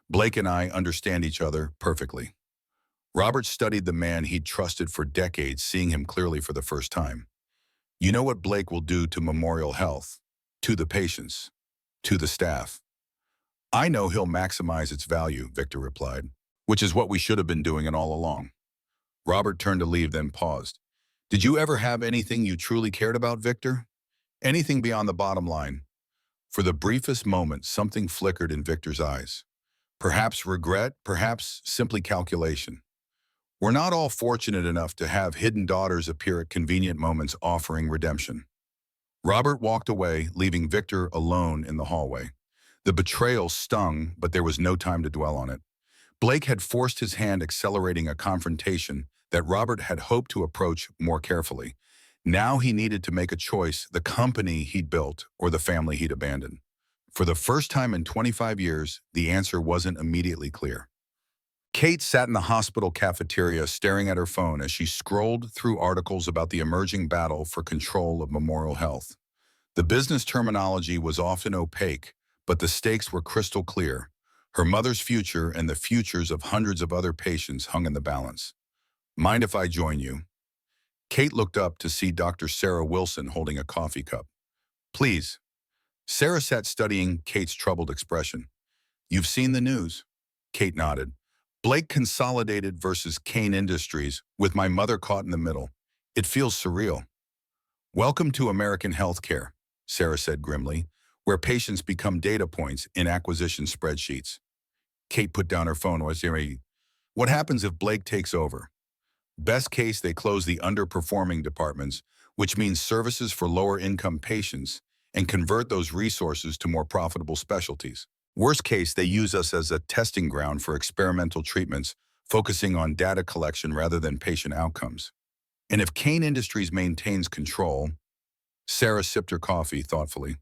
Blake and I understand each other perfectly." Robert studied the man he'd trusted for decades, seeing him clearly for the first time. "You know what Blake will do to Memorial Health, to the patients, to the staff." "I know he'll maximize its value," Victor replied, "which is what we should have been doing it all along." Robert turned to leave, then paused. "Did you ever have anything you truly cared about, Victor? Anything beyond the bottom line?" For the briefest moment, something flickered in Victor's eyes. Perhaps regret, perhaps simply calculation. We're not all fortunate enough to have hidden daughters appear at convenient moments offering redemption. Robert walked away, leaving Victor alone in the hallway. The betrayal stung, but there was no time to dwell on it. Blake had forced his hand, accelerating a confrontation that Robert had hoped to approach more carefully. Now he needed to make a choice: the company he'd built or the family he'd abandoned. For the first time in 25 years, the answer wasn't immediately clear. Kate sat in the hospital cafeteria, staring at her phone as she scrolled through articles about the emerging battle for control of Memorial Health. The business terminology was often opaque, but the stakes were crystal clear. Her mother's future and the futures of hundreds of other patients hung in the balance. "Mind if I join you?" Kate looked up to see Dr. Sarah Wilson holding a coffee cup. "Please." Sarah sat, studying Kate's troubled expression. "You've seen the news?" Kate nodded. "Blake Consolidated versus Kane Industries, with my mother caught in the middle. It feels surreal." "Welcome to American healthcare," Sarah said grimly, "where patients become data points in acquisition spreadsheets." Kate put down her phone. "What happens if Blake takes over?" "Best case, they close the underperforming departments, which means services for lower-income patients, and convert those resources to more profitable specialties. Worst case, they use us as a testing ground for experimental treatments, focusing on data collection rather than patient outcomes. And if Kane Industries maintains control," Sarah sipped her coffee thoughtfully.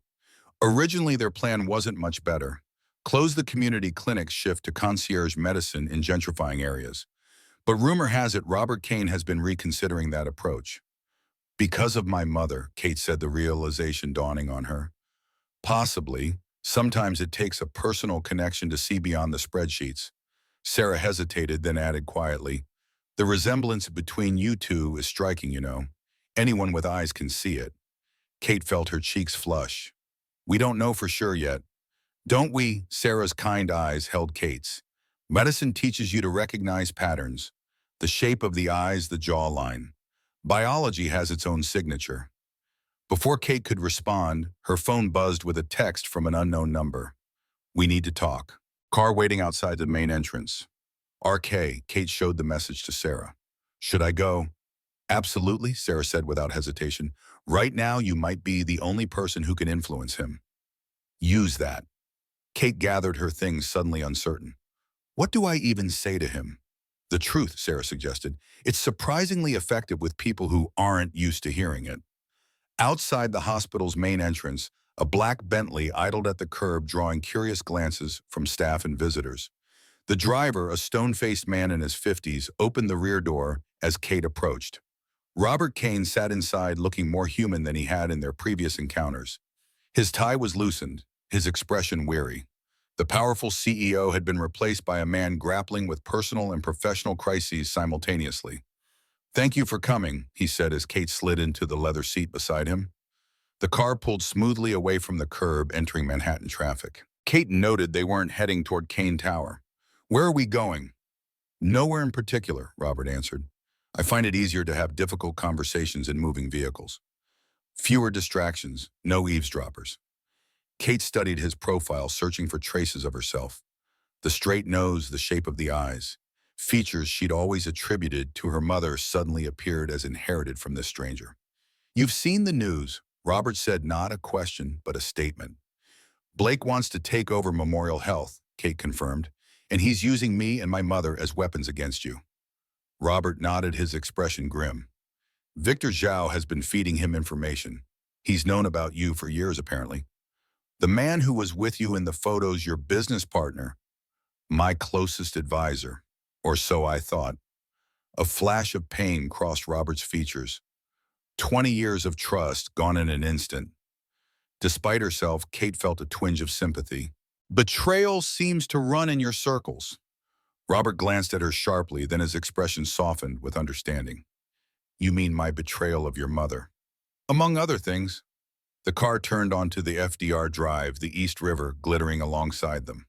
"Originally, their plan wasn't much better. Close the community clinics, shift to concierge medicine in gentrifying areas. But rumor has it Robert Kane has been reconsidering that approach." Because of my mother, Kate said, the realization dawning on her. Possibly. Sometimes it takes a personal connection to see beyond the spreadsheets. Sarah hesitated, then added quietly, the resemblance between you two is striking, you know. Anyone with eyes can see it. Kate felt her cheeks flush. We don't know for sure yet. Don't we? Sarah's kind eyes held Kate's. Medicine teaches you to recognize patterns. The shape of the eyes, the jawline. Biology has its own signature. Before Kate could respond, her phone buzzed with a text from an unknown number. We need to talk. Car waiting outside the main entrance. RK, Kate showed the message to Sarah. Should I go? Absolutely, Sarah said without hesitation. Right now, you might be the only person who can influence him. Use that. Kate gathered her things, suddenly uncertain. What do I even say to him? The truth, Sarah suggested. It's surprisingly effective with people who aren't used to hearing it. Outside the hospital's main entrance, a black Bentley idled at the curb, drawing curious glances from staff and visitors. The driver, a stone-faced man in his 50s, opened the rear door as Kate approached. Robert Kane sat inside, looking more human than he had in their previous encounters. His tie was loosened, his expression weary. The powerful CEO had been replaced by a man grappling with personal and professional crises simultaneously. Thank you for coming, he said as Kate slid into the leather seat beside him. The car pulled smoothly away from the curb, entering Manhattan traffic. Kate noted they weren't heading toward Kane Tower. Where are we going? Nowhere in particular, Robert answered. I find it easier to have difficult conversations in moving vehicles. Fewer distractions, no eavesdroppers. Kate studied his profile, searching for traces of herself. The straight nose, the shape of the eyes. Features she'd always attributed to her mother suddenly appeared as inherited from this stranger. You've seen the news, Robert said, not a question, but a statement. Blake wants to take over Memorial Health, Kate confirmed, and he's using me and my mother as weapons against you. Robert nodded, his expression grim. Victor Zhao has been feeding him information. He's known about you for years, apparently. The man who was with you in the photos, your business partner, my closest advisor, or so I thought. A flash of pain crossed Robert's features. 20 years of trust gone in an instant. Despite herself, Kate felt a twinge of sympathy. Betrayal seems to run in your circles. Robert glanced at her sharply, then his expression softened with understanding. You mean my betrayal of your mother? Among other things. The car turned onto the FDR Drive, the East River glittering alongside them.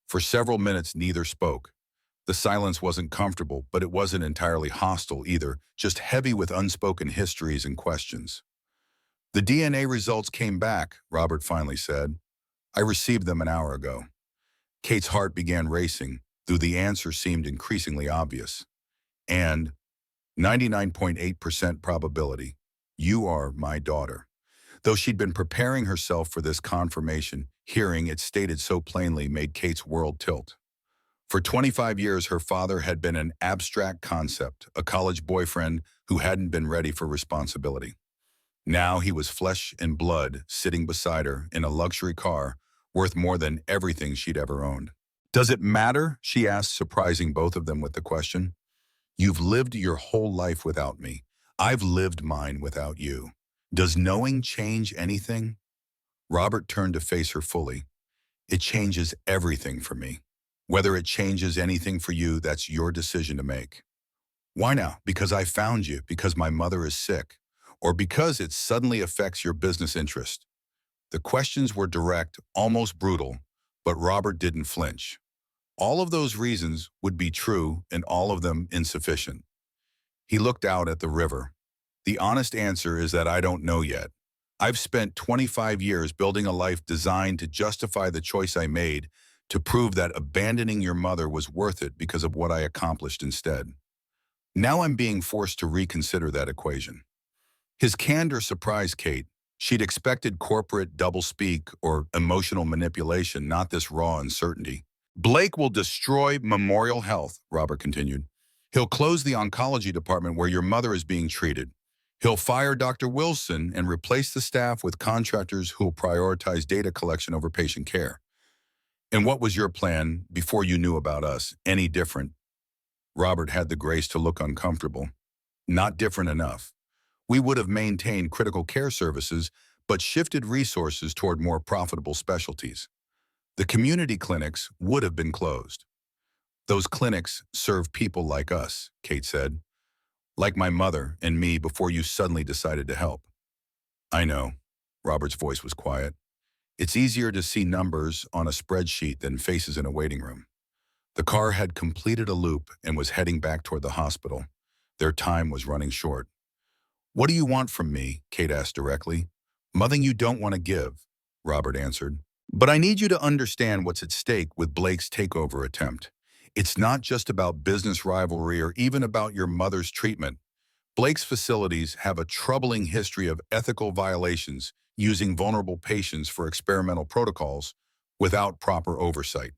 For several minutes, neither spoke. The silence wasn't comfortable, but it wasn't entirely hostile either, just heavy with unspoken histories and questions. The DNA results came back, Robert finally said. I received them an hour ago. Kate's heart began racing, though the answer seemed increasingly obvious. And 99.8% probability, you are my daughter. Though she'd been preparing herself for this confirmation, hearing it stated so plainly made Kate's world tilt. For 25 years, her father had been an abstract concept, a college boyfriend who hadn't been ready for responsibility. Now he was flesh and blood, sitting beside her in a luxury car, worth more than everything she'd ever owned. Does it matter? She asked, surprising both of them with the question. You've lived your whole life without me. I've lived mine without you. Does knowing change anything? Robert turned to face her fully. It changes everything for me. Whether it changes anything for you, that's your decision to make. Why now? Because I found you, because my mother is sick, or because it suddenly affects your business interest? The questions were direct, almost brutal, but Robert didn't flinch. All of those reasons would be true and all of them insufficient. He looked out at the river. The honest answer is that I don't know yet. I've spent 25 years building a life designed to justify the choice I made, to prove that abandoning your mother was worth it because of what I accomplished instead. Now I'm being forced to reconsider that equation. His candor surprised Kate. She'd expected corporate doublespeak or emotional manipulation, not this raw uncertainty. Blake will destroy Memorial Health, Robert continued. He'll close the oncology department where your mother is being treated. He'll fire Dr. Wilson and replace the staff with contractors who'll prioritize data collection over patient care. And what was your plan before you knew about us? Any different? Robert had the grace to look uncomfortable. Not different enough. We would have maintained critical care services, but shifted resources toward more profitable specialties. The community clinics would have been closed. Those clinics serve people like us, Kate said, like my mother and me before you suddenly decided to help. I know. Robert's voice was quiet. It's easier to see numbers on a spreadsheet than faces in a waiting room. The car had completed a loop and was heading back toward the hospital. Their time was running short. What do you want from me? Kate asked directly. Nothing you don't want to give, Robert answered. But I need you to understand what's at stake with Blake's takeover attempt. It's not just about business rivalry or even about your mother's treatment. Blake's facilities have a troubling history of ethical violations using vulnerable patients for experimental protocols without proper oversight.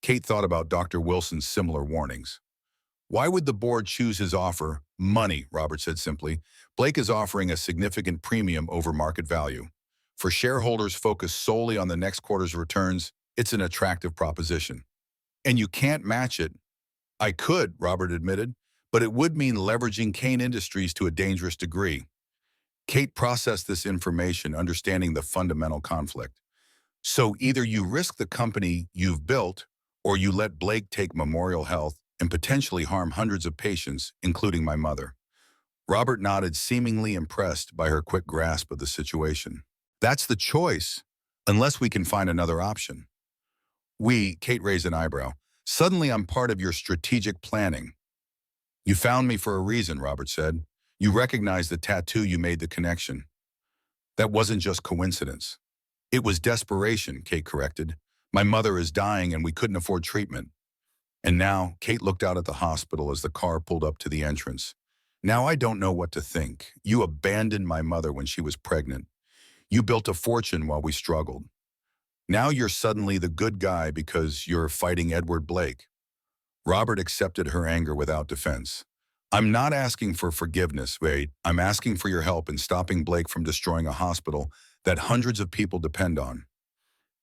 Kate thought about Dr. Wilson's similar warnings. Why would the board choose his offer? Money, Robert said simply. Blake is offering a significant premium over market value. For shareholders focused solely on the next quarter's returns, it's an attractive proposition. And you can't match it. I could, Robert admitted, but it would mean leveraging Kane Industries to a dangerous degree. Kate processed this information, understanding the fundamental conflict. So either you risk the company you've built, or you let Blake take Memorial Health and potentially harm hundreds of patients, including my mother. Robert nodded, seemingly impressed by her quick grasp of the situation. That's the choice, unless we can find another option. Kate raised an eyebrow. Suddenly I'm part of your strategic planning. You found me for a reason, Robert said. You recognized the tattoo, you made the connection. That wasn't just coincidence. It was desperation, Kate corrected. My mother is dying and we couldn't afford treatment. And now, Kate looked out at the hospital as the car pulled up to the entrance. Now I don't know what to think. You abandoned my mother when she was pregnant. You built a fortune while we struggled. Now you're suddenly the good guy because you're fighting Edward Blake. Robert accepted her anger without defense. I'm not asking for forgiveness, Wade. I'm asking for your help in stopping Blake from destroying a hospital that hundreds of people depend on.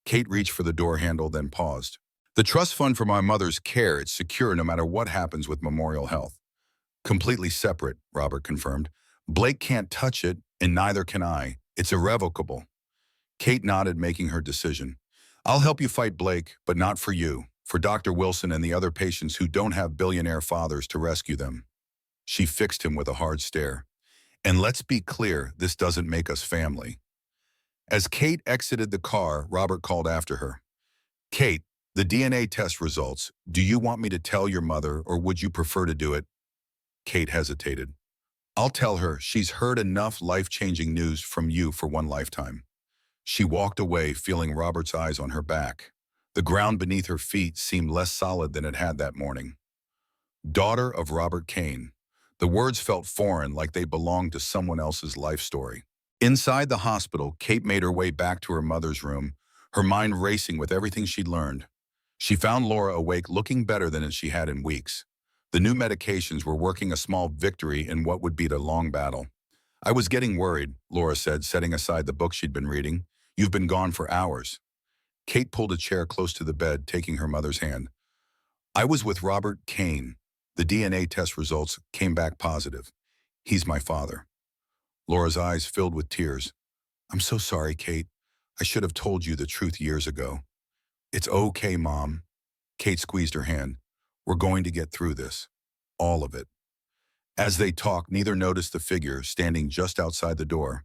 Kate reached for the door handle, then paused. The trust fund for my mother's care, it's secure no matter what happens with Memorial Health. Completely separate, Robert confirmed. Blake can't touch it, and neither can I. It's irrevocable. Kate nodded, making her decision. I'll help you fight Blake, but not for you, for Dr. Wilson and the other patients who don't have billionaire fathers to rescue them. She fixed him with a hard stare. And let's be clear, this doesn't make us family. As Kate exited the car, Robert called after her. Kate, the DNA test results, do you want me to tell your mother or would you prefer to do it? Kate hesitated. I'll tell her. She's heard enough life-changing news from you for one lifetime. She walked away, feeling Robert's eyes on her back. The ground beneath her feet seemed less solid than it had that morning. Daughter of Robert Kane. The words felt foreign, like they belonged to someone else's life story. Inside the hospital, Kate made her way back to her mother's room, her mind racing with everything she'd learned. She found Laura awake, looking better than she had in weeks. The new medications were working, a small victory in what would be a long battle. I was getting worried, Laura said, setting aside the book she'd been reading. You've been gone for hours. Kate pulled a chair close to the bed, taking her mother's hand. I was with Robert Kane. The DNA test results came back positive. He's my father. Laura's eyes filled with tears. I'm so sorry, Kate. I should have told you the truth years ago. It's okay, Mom. Kate squeezed her hand. We're going to get through this. All of it. As they talked, neither noticed the figure standing just outside the door.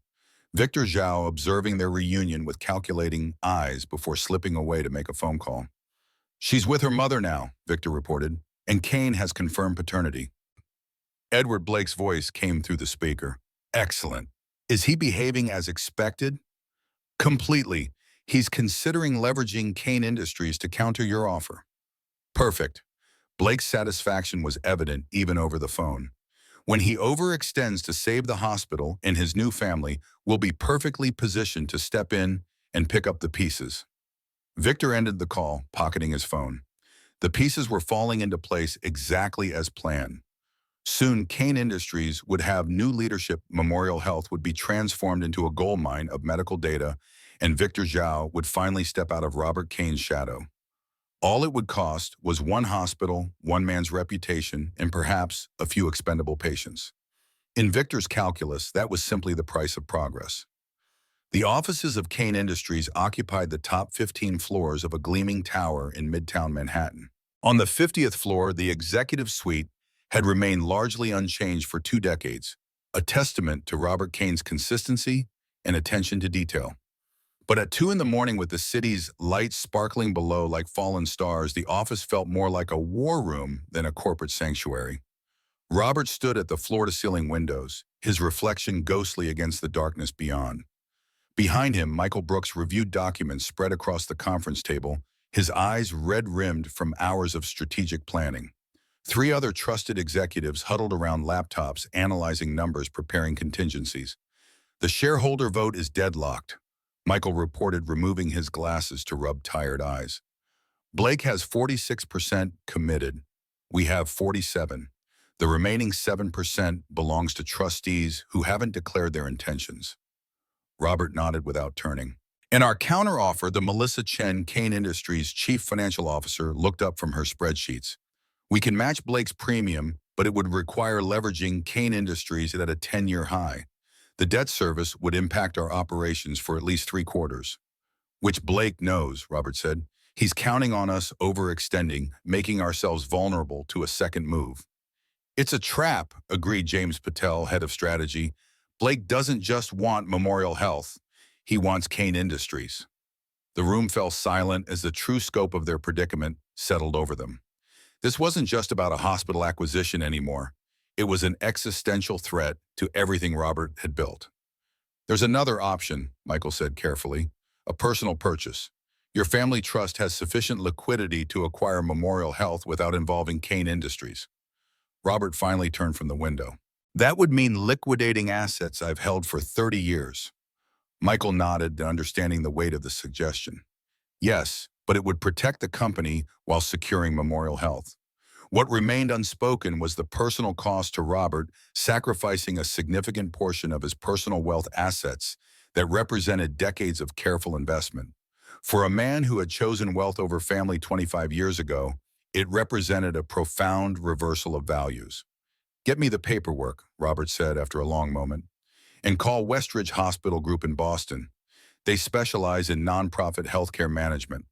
Victor Zhao observing their reunion with calculating eyes before slipping away to make a phone call. She's with her mother now, Victor reported, and Kane has confirmed paternity. Edward Blake's voice came through the speaker. Excellent. Is he behaving as expected? Completely. He's considering leveraging Kane Industries to counter your offer. Perfect. Blake's satisfaction was evident even over the phone. When he overextends to save the hospital and his new family, will be perfectly positioned to step in and pick up the pieces. Victor ended the call, pocketing his phone. The pieces were falling into place exactly as planned. Soon, Kane Industries would have new leadership. Memorial Health would be transformed into a goldmine of medical data, and Victor Zhao would finally step out of Robert Kane's shadow. All it would cost was one hospital, one man's reputation, and perhaps a few expendable patients. In Victor's calculus, that was simply the price of progress. The offices of Kane Industries occupied the top 15 floors of a gleaming tower in Midtown Manhattan. On the 50th floor, the executive suite had remained largely unchanged for 2 decades, a testament to Robert Kane's consistency and attention to detail. But at 2 in the morning, with the city's lights sparkling below like fallen stars, the office felt more like a war room than a corporate sanctuary. Robert stood at the floor-to-ceiling windows, his reflection ghostly against the darkness beyond. Behind him, Michael Brooks reviewed documents spread across the conference table, his eyes red-rimmed from hours of strategic planning. 3 other trusted executives huddled around laptops, analyzing numbers, preparing contingencies. The shareholder vote is deadlocked, Michael reported, removing his glasses to rub tired eyes. Blake has 46% committed. We have 47. The remaining 7% belongs to trustees who haven't declared their intentions. Robert nodded without turning. In our counteroffer, the Melissa Chen, Kane Industries chief financial officer, looked up from her spreadsheets. We can match Blake's premium, but it would require leveraging Kane Industries at a 10-year high. The debt service would impact our operations for at least 3 quarters. Which Blake knows, Robert said. He's counting on us overextending, making ourselves vulnerable to a second move. It's a trap, agreed James Patel, head of strategy. Blake doesn't just want Memorial Health. He wants Kane Industries. The room fell silent as the true scope of their predicament settled over them. This wasn't just about a hospital acquisition anymore. It was an existential threat to everything Robert had built. There's another option, Michael said carefully. A personal purchase. Your family trust has sufficient liquidity to acquire Memorial Health without involving Kane Industries. Robert finally turned from the window. That would mean liquidating assets I've held for 30 years. Michael nodded, understanding the weight of the suggestion. Yes, but it would protect the company while securing Memorial Health. What remained unspoken was the personal cost to Robert, sacrificing a significant portion of his personal wealth assets that represented decades of careful investment. For a man who had chosen wealth over family 25 years ago, it represented a profound reversal of values. Get me the paperwork, Robert said after a long moment, and call Westridge Hospital Group in Boston. They specialize in nonprofit healthcare management.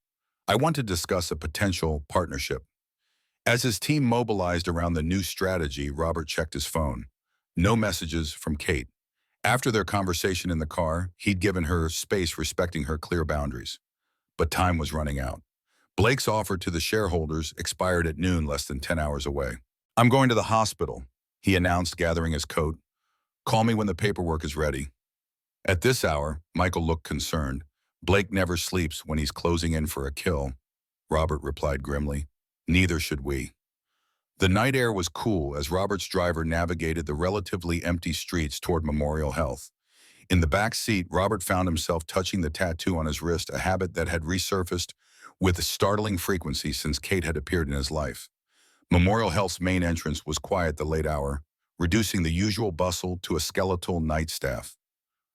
I want to discuss a potential partnership. As his team mobilized around the new strategy, Robert checked his phone. No messages from Kate. After their conversation in the car, he'd given her space, respecting her clear boundaries. But time was running out. Blake's offer to the shareholders expired at noon, less than 10 hours away. I'm going to the hospital, he announced, gathering his coat. Call me when the paperwork is ready. At this hour, Michael looked concerned. Blake never sleeps when he's closing in for a kill, Robert replied grimly. Neither should we. The night air was cool as Robert's driver navigated the relatively empty streets toward Memorial Health. In the back seat, Robert found himself touching the tattoo on his wrist, a habit that had resurfaced with startling frequency since Kate had appeared in his life. Memorial Health's main entrance was quiet the late hour, reducing the usual bustle to a skeletal night staff.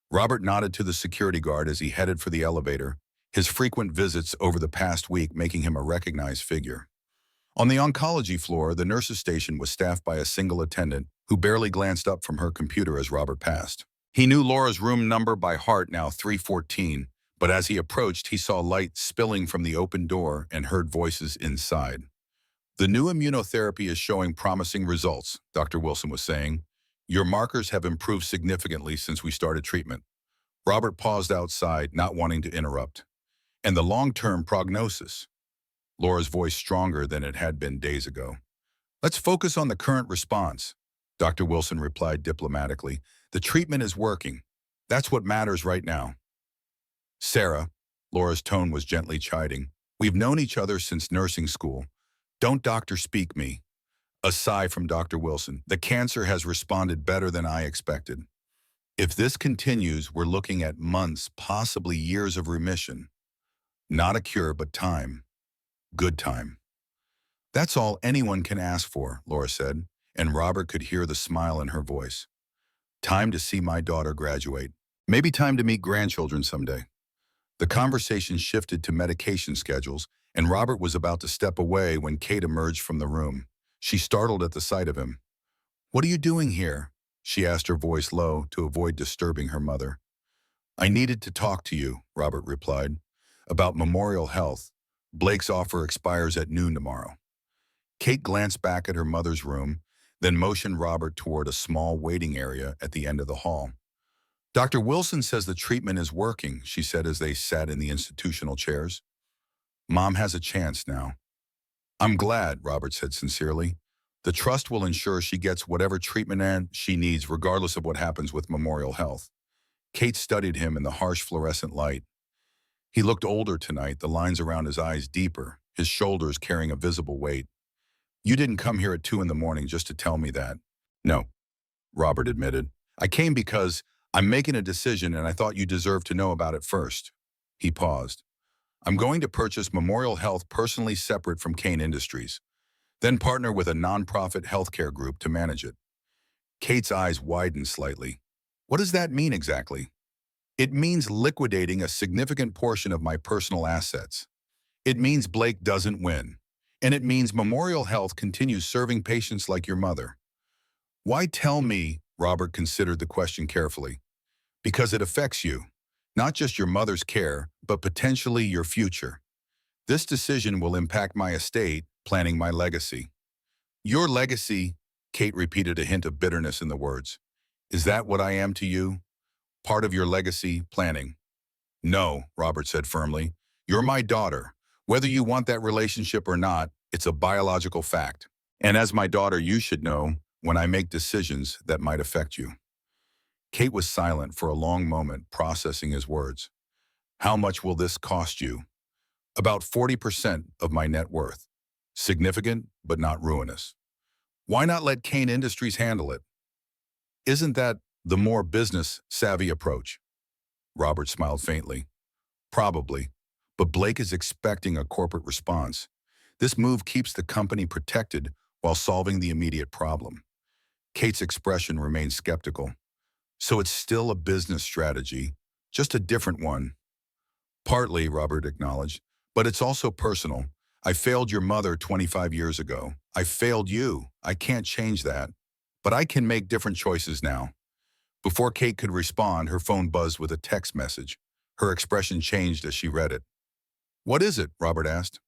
Robert nodded to the security guard as he headed for the elevator, his frequent visits over the past week making him a recognized figure. On the oncology floor, the nurses' station was staffed by a single attendant who barely glanced up from her computer as Robert passed. He knew Laura's room number by heart, now 314, but as he approached, he saw light spilling from the open door and heard voices inside. The new immunotherapy is showing promising results, Dr. Wilson was saying. Your markers have improved significantly since we started treatment. Robert paused outside, not wanting to interrupt. And the long-term prognosis? Laura's voice stronger than it had been days ago. Let's focus on the current response, Dr. Wilson replied diplomatically. The treatment is working. That's what matters right now. Sarah, Laura's tone was gently chiding, we've known each other since nursing school. Don't doctor speak me. A sigh from Dr. Wilson. The cancer has responded better than I expected. If this continues, we're looking at months, possibly years of remission. Not a cure, but time. Good time. That's all anyone can ask for, Laura said, and Robert could hear the smile in her voice. Time to see my daughter graduate. Maybe time to meet grandchildren someday. The conversation shifted to medication schedules, and Robert was about to step away when Kate emerged from the room. She startled at the sight of him. What are you doing here? she asked, her voice low to avoid disturbing her mother. I needed to talk to you, Robert replied. About Memorial Health. Blake's offer expires at noon tomorrow. Kate glanced back at her mother's room, then motioned Robert toward a small waiting area at the end of the hall. Dr. Wilson says the treatment is working, she said as they sat in the institutional chairs. Mom has a chance now. I'm glad, Robert said sincerely. The trust will ensure she gets whatever treatment she needs regardless of what happens with Memorial Health. Kate studied him in the harsh fluorescent light. He looked older tonight, the lines around his eyes deeper, his shoulders carrying a visible weight. You didn't come here at 2 in the morning just to tell me that. No, Robert admitted. I came because I'm making a decision and I thought you deserved to know about it first. He paused. I'm going to purchase Memorial Health personally separate from Kane Industries, then partner with a nonprofit healthcare group to manage it. Kate's eyes widened slightly. What does that mean exactly? It means liquidating a significant portion of my personal assets. It means Blake doesn't win. And it means Memorial Health continues serving patients like your mother. Why tell me? Robert considered the question carefully. Because it affects you. Not just your mother's care, but potentially your future. This decision will impact my estate, planning my legacy. Your legacy, Kate repeated, a hint of bitterness in the words. Is that what I am to you? Part of your legacy, planning? No, Robert said firmly. You're my daughter. Whether you want that relationship or not, it's a biological fact. And as my daughter, you should know when I make decisions that might affect you. Kate was silent for a long moment, processing his words. How much will this cost you? About 40% of my net worth. Significant, but not ruinous. Why not let Kane Industries handle it? Isn't that the more business-savvy approach? Robert smiled faintly. Probably, but Blake is expecting a corporate response. This move keeps the company protected while solving the immediate problem. Kate's expression remained skeptical. So it's still a business strategy, just a different one. Partly, Robert acknowledged, but it's also personal. I failed your mother 25 years ago. I failed you. I can't change that. But I can make different choices now. Before Kate could respond, her phone buzzed with a text message. Her expression changed as she read it. What is it? Robert asked.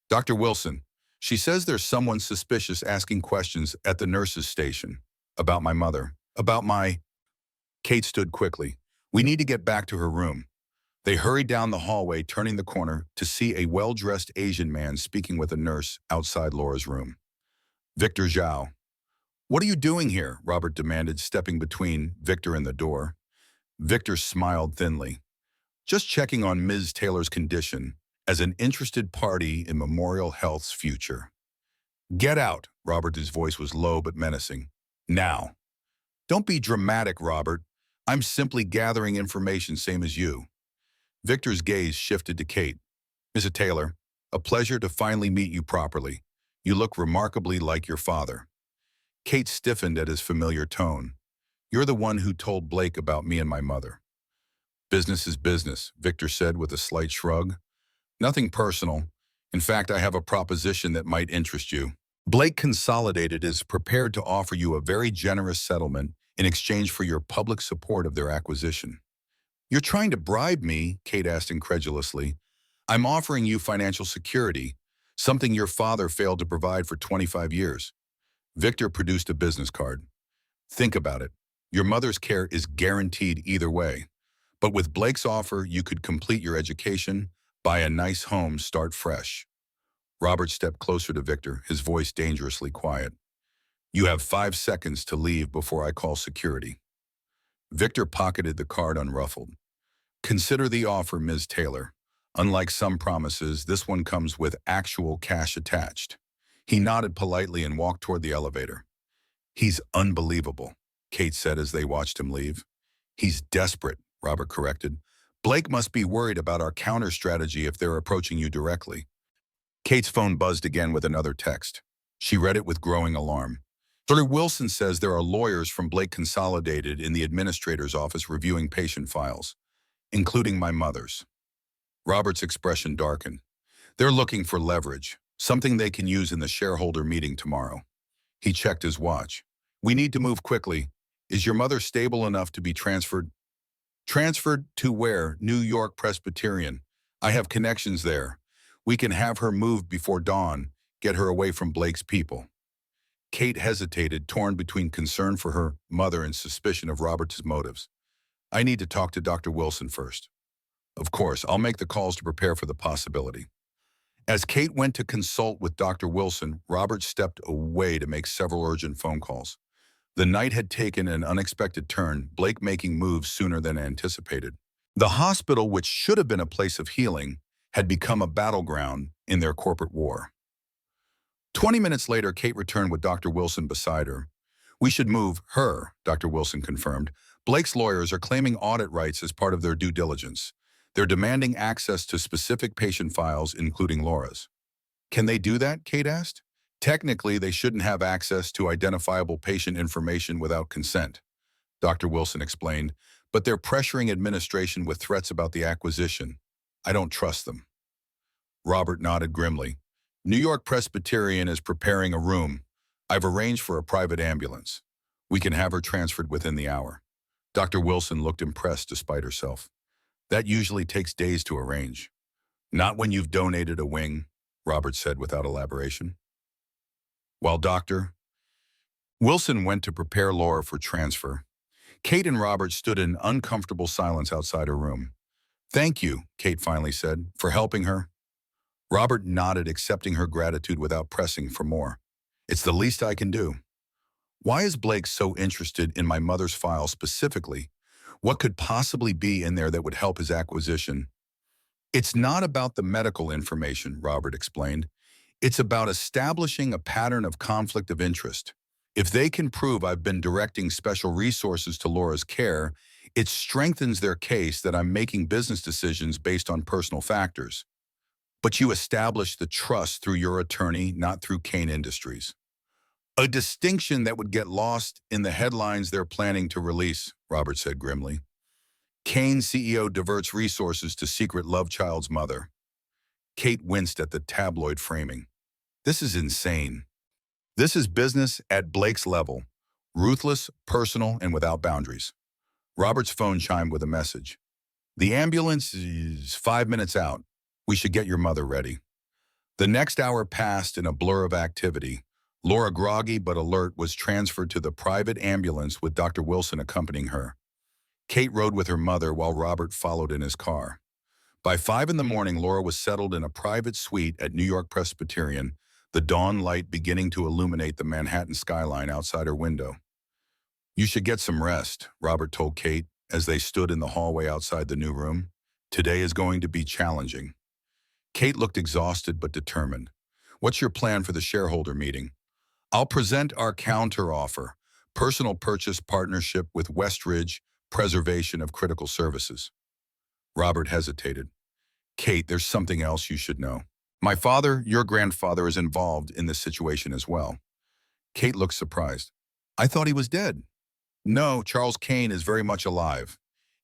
Dr. Wilson. She says there's someone suspicious asking questions at the nurse's station. About my mother. About my... Kate stood quickly. We need to get back to her room. They hurried down the hallway, turning the corner to see a well-dressed Asian man speaking with a nurse outside Laura's room. Victor Zhao. What are you doing here? Robert demanded, stepping between Victor and the door. Victor smiled thinly. Just checking on Ms. Taylor's condition as an interested party in Memorial Health's future. Get out, Robert's voice was low but menacing. Now. Don't be dramatic, Robert. I'm simply gathering information same as you. Victor's gaze shifted to Kate. Mrs. Taylor, a pleasure to finally meet you properly. You look remarkably like your father. Kate stiffened at his familiar tone. You're the one who told Blake about me and my mother. Business is business, Victor said with a slight shrug. Nothing personal. In fact, I have a proposition that might interest you. Blake Consolidated is prepared to offer you a very generous settlement in exchange for your public support of their acquisition. You're trying to bribe me, Kate asked incredulously. I'm offering you financial security, something your father failed to provide for 25 years. Victor produced a business card. Think about it. Your mother's care is guaranteed either way. But with Blake's offer, you could complete your education, buy a nice home, start fresh. Robert stepped closer to Victor, his voice dangerously quiet. You have 5 seconds to leave before I call security. Victor pocketed the card unruffled. Consider the offer, Ms. Taylor. Unlike some promises, this one comes with actual cash attached. He nodded politely and walked toward the elevator. He's unbelievable, Kate said as they watched him leave. He's desperate, Robert corrected. Blake must be worried about our counter strategy if they're approaching you directly. Kate's phone buzzed again with another text. She read it with growing alarm. Dr. Wilson says there are lawyers from Blake Consolidated in the administrator's office reviewing patient files, including my mother's. Robert's expression darkened. They're looking for leverage, something they can use in the shareholder meeting tomorrow. He checked his watch. We need to move quickly. Is your mother stable enough to be transferred? Transferred to where? New York Presbyterian. I have connections there. We can have her moved before dawn, get her away from Blake's people. Kate hesitated, torn between concern for her mother and suspicion of Robert's motives. I need to talk to Dr. Wilson first. Of course, I'll make the calls to prepare for the possibility. As Kate went to consult with Dr. Wilson, Robert stepped away to make several urgent phone calls. The night had taken an unexpected turn, Blake making moves sooner than anticipated. The hospital, which should have been a place of healing, had become a battleground in their corporate war. 20 minutes later, Kate returned with Dr. Wilson beside her. We should move her, Dr. Wilson confirmed. Blake's lawyers are claiming audit rights as part of their due diligence. They're demanding access to specific patient files, including Laura's. Can they do that? Kate asked. Technically, they shouldn't have access to identifiable patient information without consent, Dr. Wilson explained, but they're pressuring administration with threats about the acquisition. I don't trust them. Robert nodded grimly. New York Presbyterian is preparing a room. I've arranged for a private ambulance. We can have her transferred within the hour. Dr. Wilson looked impressed despite herself. That usually takes days to arrange. Not when you've donated a wing, Robert said without elaboration. While Dr. Wilson went to prepare Laura for transfer, Kate and Robert stood in uncomfortable silence outside her room. Thank you, Kate finally said, for helping her. Robert nodded, accepting her gratitude without pressing for more. It's the least I can do. Why is Blake so interested in my mother's file specifically? What could possibly be in there that would help his acquisition? It's not about the medical information, Robert explained. It's about establishing a pattern of conflict of interest. If they can prove I've been directing special resources to Laura's care, it strengthens their case that I'm making business decisions based on personal factors. But you establish the trust through your attorney, not through Kane Industries. A distinction that would get lost in the headlines they're planning to release, Robert said grimly. Kane CEO diverts resources to secret love child's mother. Kate winced at the tabloid framing. This is insane. This is business at Blake's level. Ruthless, personal, and without boundaries. Robert's phone chimed with a message. The ambulance is 5 minutes out. We should get your mother ready. The next hour passed in a blur of activity. Laura, groggy but alert, was transferred to the private ambulance with Dr. Wilson accompanying her. Kate rode with her mother while Robert followed in his car. By 5 in the morning, Laura was settled in a private suite at New York Presbyterian, the dawn light beginning to illuminate the Manhattan skyline outside her window. You should get some rest, Robert told Kate as they stood in the hallway outside the new room. Today is going to be challenging. Kate looked exhausted but determined. What's your plan for the shareholder meeting? I'll present our counteroffer, personal purchase partnership with Westridge, preservation of critical services. Robert hesitated. Kate, there's something else you should know. My father, your grandfather, is involved in this situation as well. Kate looked surprised. I thought he was dead. No, Charles Kane is very much alive.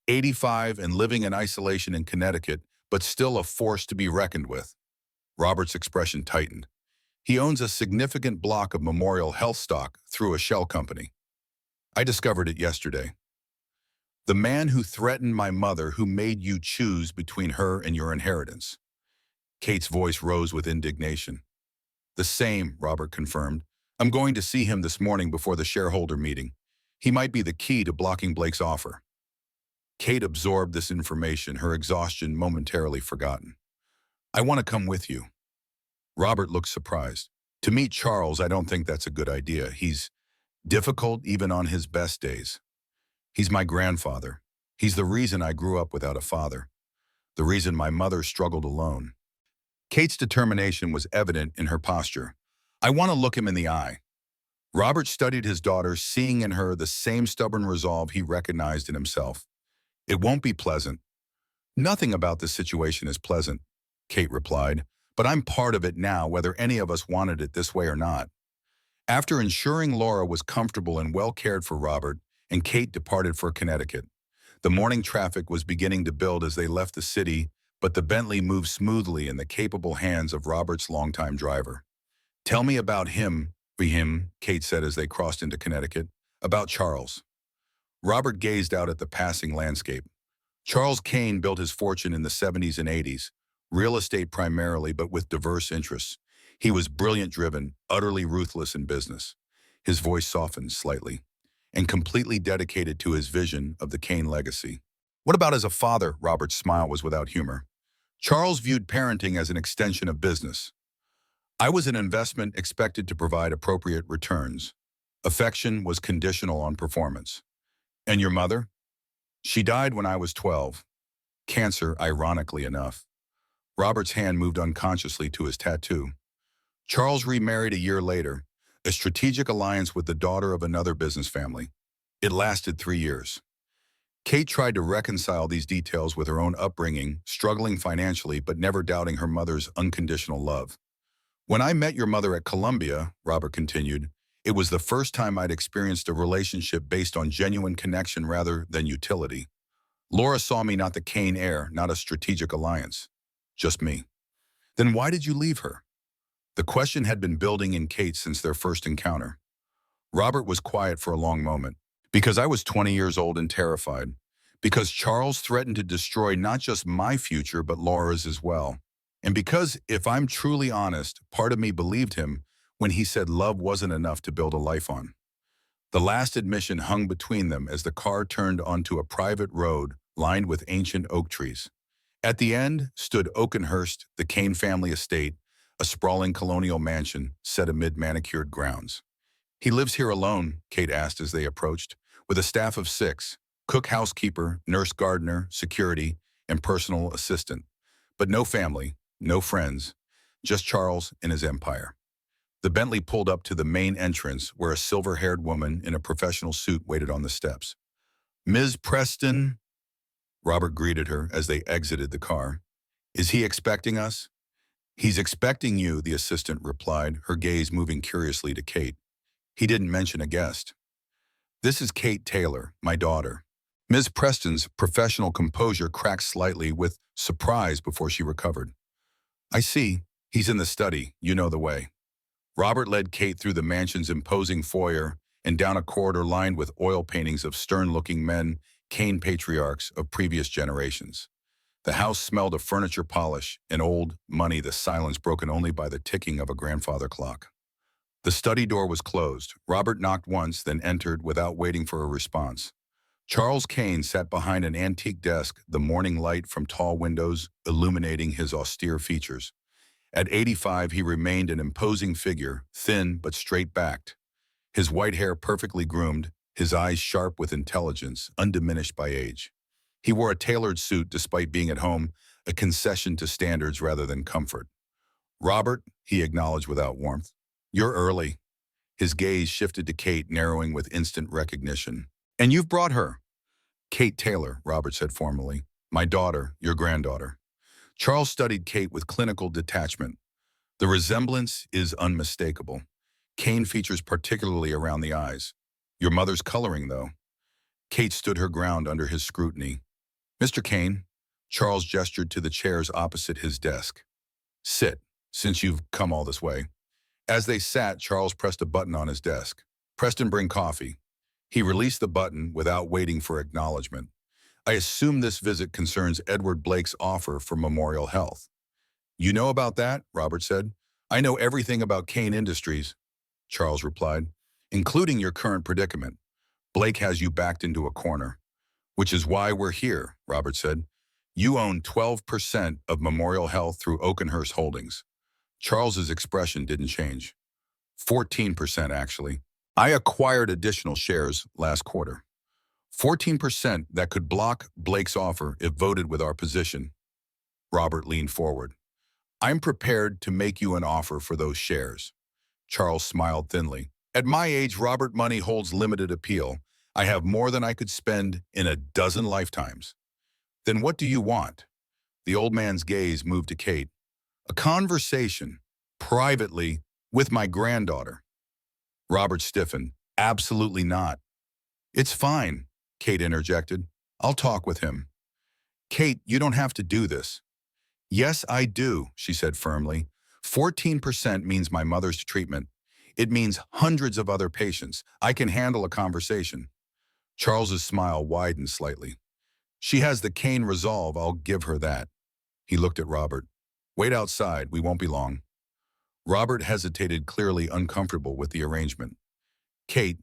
85 and living in isolation in Connecticut, but still a force to be reckoned with. Robert's expression tightened. He owns a significant block of Memorial Health stock through a shell company. I discovered it yesterday. The man who threatened my mother, who made you choose between her and your inheritance. Kate's voice rose with indignation. The same, Robert confirmed. I'm going to see him this morning before the shareholder meeting. He might be the key to blocking Blake's offer. Kate absorbed this information, her exhaustion momentarily forgotten. I want to come with you. Robert looked surprised. To meet Charles, I don't think that's a good idea. He's difficult even on his best days. He's my grandfather. He's the reason I grew up without a father. The reason my mother struggled alone. Kate's determination was evident in her posture. I want to look him in the eye. Robert studied his daughter, seeing in her the same stubborn resolve he recognized in himself. It won't be pleasant. Nothing about this situation is pleasant, Kate replied, but I'm part of it now, whether any of us wanted it this way or not. After ensuring Laura was comfortable and well cared for, Robert and Kate departed for Connecticut. The morning traffic was beginning to build as they left the city, but the Bentley moved smoothly in the capable hands of Robert's longtime driver. Tell me about him, Kate said as they crossed into Connecticut. About Charles. Robert gazed out at the passing landscape. Charles Kane built his fortune in the 70s and 80s, real estate primarily, but with diverse interests. He was brilliant driven, utterly ruthless in business. His voice softened slightly, and completely dedicated to his vision of the Kane legacy. What about as a father? Robert's smile was without humor. Charles viewed parenting as an extension of business. I was an investment expected to provide appropriate returns. Affection was conditional on performance. And your mother? She died when I was 12. Cancer, ironically enough. Robert's hand moved unconsciously to his tattoo. Charles remarried a year later, a strategic alliance with the daughter of another business family. It lasted 3 years. Kate tried to reconcile these details with her own upbringing, struggling financially but never doubting her mother's unconditional love. When I met your mother at Columbia, Robert continued, it was the first time I'd experienced a relationship based on genuine connection rather than utility. Laura saw me not the Kane heir, not a strategic alliance. Just me. Then why did you leave her? The question had been building in Kate since their first encounter. Robert was quiet for a long moment. Because I was 20 years old and terrified. Because Charles threatened to destroy not just my future, but Laura's as well. And because, if I'm truly honest, part of me believed him when he said love wasn't enough to build a life on. The last admission hung between them as the car turned onto a private road lined with ancient oak trees. At the end stood Oakenhurst, the Kane family estate, a sprawling colonial mansion set amid manicured grounds. He lives here alone, Kate asked as they approached, with a staff of 6, cook, housekeeper, nurse, gardener, security, and personal assistant. But no family, no friends, just Charles and his empire. The Bentley pulled up to the main entrance where a silver-haired woman in a professional suit waited on the steps. Ms. Preston, Robert greeted her as they exited the car. Is he expecting us? He's expecting you, the assistant replied, her gaze moving curiously to Kate. He didn't mention a guest. This is Kate Taylor, my daughter. Ms. Preston's professional composure cracked slightly with surprise before she recovered. I see. He's in the study. You know the way. Robert led Kate through the mansion's imposing foyer and down a corridor lined with oil paintings of stern-looking men, Kane patriarchs of previous generations. The house smelled of furniture polish and old money, the silence broken only by the ticking of a grandfather clock. The study door was closed. Robert knocked once, then entered without waiting for a response. Charles Kane sat behind an antique desk, the morning light from tall windows illuminating his austere features. At 85, he remained an imposing figure, thin but straight-backed. His white hair perfectly groomed, his eyes sharp with intelligence, undiminished by age. He wore a tailored suit despite being at home, a concession to standards rather than comfort. Robert, he acknowledged without warmth. You're early. His gaze shifted to Kate, narrowing with instant recognition. And you've brought her. Kate Taylor, Robert said formally. My daughter, your granddaughter. Charles studied Kate with clinical detachment. The resemblance is unmistakable. Kane features particularly around the eyes. Your mother's coloring, though. Kate stood her ground under his scrutiny. Mr. Kane, Charles gestured to the chairs opposite his desk. Sit, since you've come all this way. As they sat, Charles pressed a button on his desk. Preston, bring coffee. He released the button without waiting for acknowledgement. I assume this visit concerns Edward Blake's offer for Memorial Health. You know about that? Robert said. I know everything about Kane Industries, Charles replied, including your current predicament. Blake has you backed into a corner. Which is why we're here, Robert said. You own 12% of Memorial Health through Oakenhurst Holdings. Charles's expression didn't change. 14%, actually. I acquired additional shares last quarter. 14% that could block Blake's offer if voted with our position. Robert leaned forward. I'm prepared to make you an offer for those shares. Charles smiled thinly. At my age, Robert, money holds limited appeal. I have more than I could spend in a dozen lifetimes. Then what do you want? The old man's gaze moved to Kate. A conversation, privately, with my granddaughter. Robert stiffened. Absolutely not. It's fine, Kate interjected. I'll talk with him. Kate, you don't have to do this. Yes, I do, she said firmly. 14% means my mother's treatment. It means hundreds of other patients. I can handle a conversation. Charles's smile widened slightly. She has the Kane resolve, I'll give her that. He looked at Robert. Wait outside, we won't be long. Robert hesitated, clearly uncomfortable with the arrangement. Kate,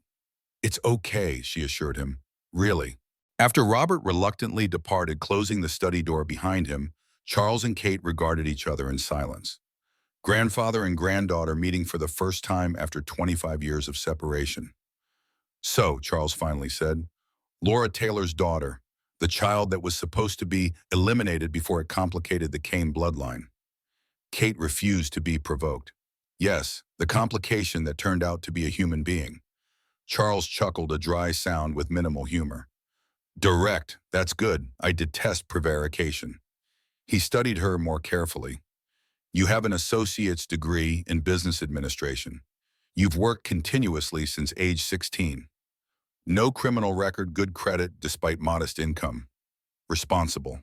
it's okay, she assured him. Really. After Robert reluctantly departed, closing the study door behind him, Charles and Kate regarded each other in silence. Grandfather and granddaughter meeting for the first time after 25 years of separation. So, Charles finally said, Laura Taylor's daughter, the child that was supposed to be eliminated before it complicated the Kane bloodline. Kate refused to be provoked. Yes, the complication that turned out to be a human being. Charles chuckled, a dry sound with minimal humor. Direct, that's good. I detest prevarication. He studied her more carefully. You have an associate's degree in business administration. You've worked continuously since age 16. No criminal record, good credit despite modest income. Responsible.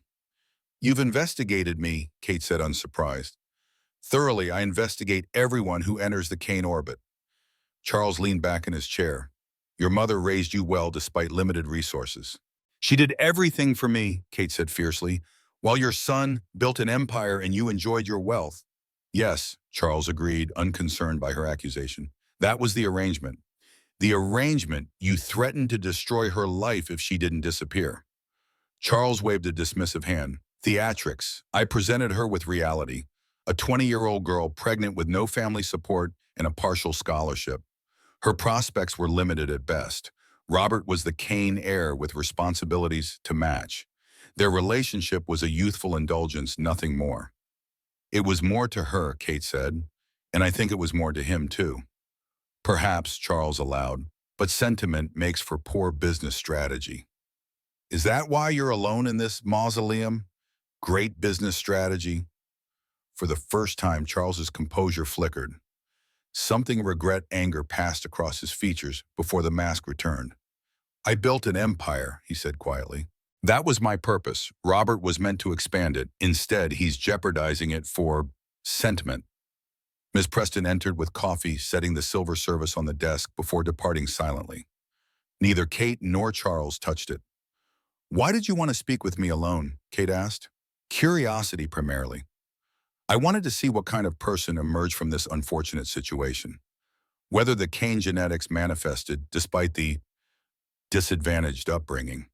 You've investigated me, Kate said, unsurprised. Thoroughly, I investigate everyone who enters the Kane orbit. Charles leaned back in his chair. Your mother raised you well despite limited resources. She did everything for me, Kate said fiercely, while your son built an empire and you enjoyed your wealth. Yes, Charles agreed, unconcerned by her accusation. That was the arrangement. The arrangement, you threatened to destroy her life if she didn't disappear. Charles waved a dismissive hand. Theatrics. I presented her with reality. A 20-year-old girl pregnant with no family support and a partial scholarship. Her prospects were limited at best. Robert was the Kane heir with responsibilities to match. Their relationship was a youthful indulgence, nothing more. It was more to her, Kate said, and I think it was more to him too. Perhaps, Charles allowed, but sentiment makes for poor business strategy. Is that why you're alone in this mausoleum? Great business strategy? For the first time, Charles's composure flickered. Something anger passed across his features before the mask returned. I built an empire, he said quietly. That was my purpose. Robert was meant to expand it. Instead, he's jeopardizing it for sentiment. Ms. Preston entered with coffee, setting the silver service on the desk before departing silently. Neither Kate nor Charles touched it. Why did you want to speak with me alone? Kate asked. Curiosity primarily. I wanted to see what kind of person emerged from this unfortunate situation. Whether the Kane genetics manifested despite the disadvantaged upbringing.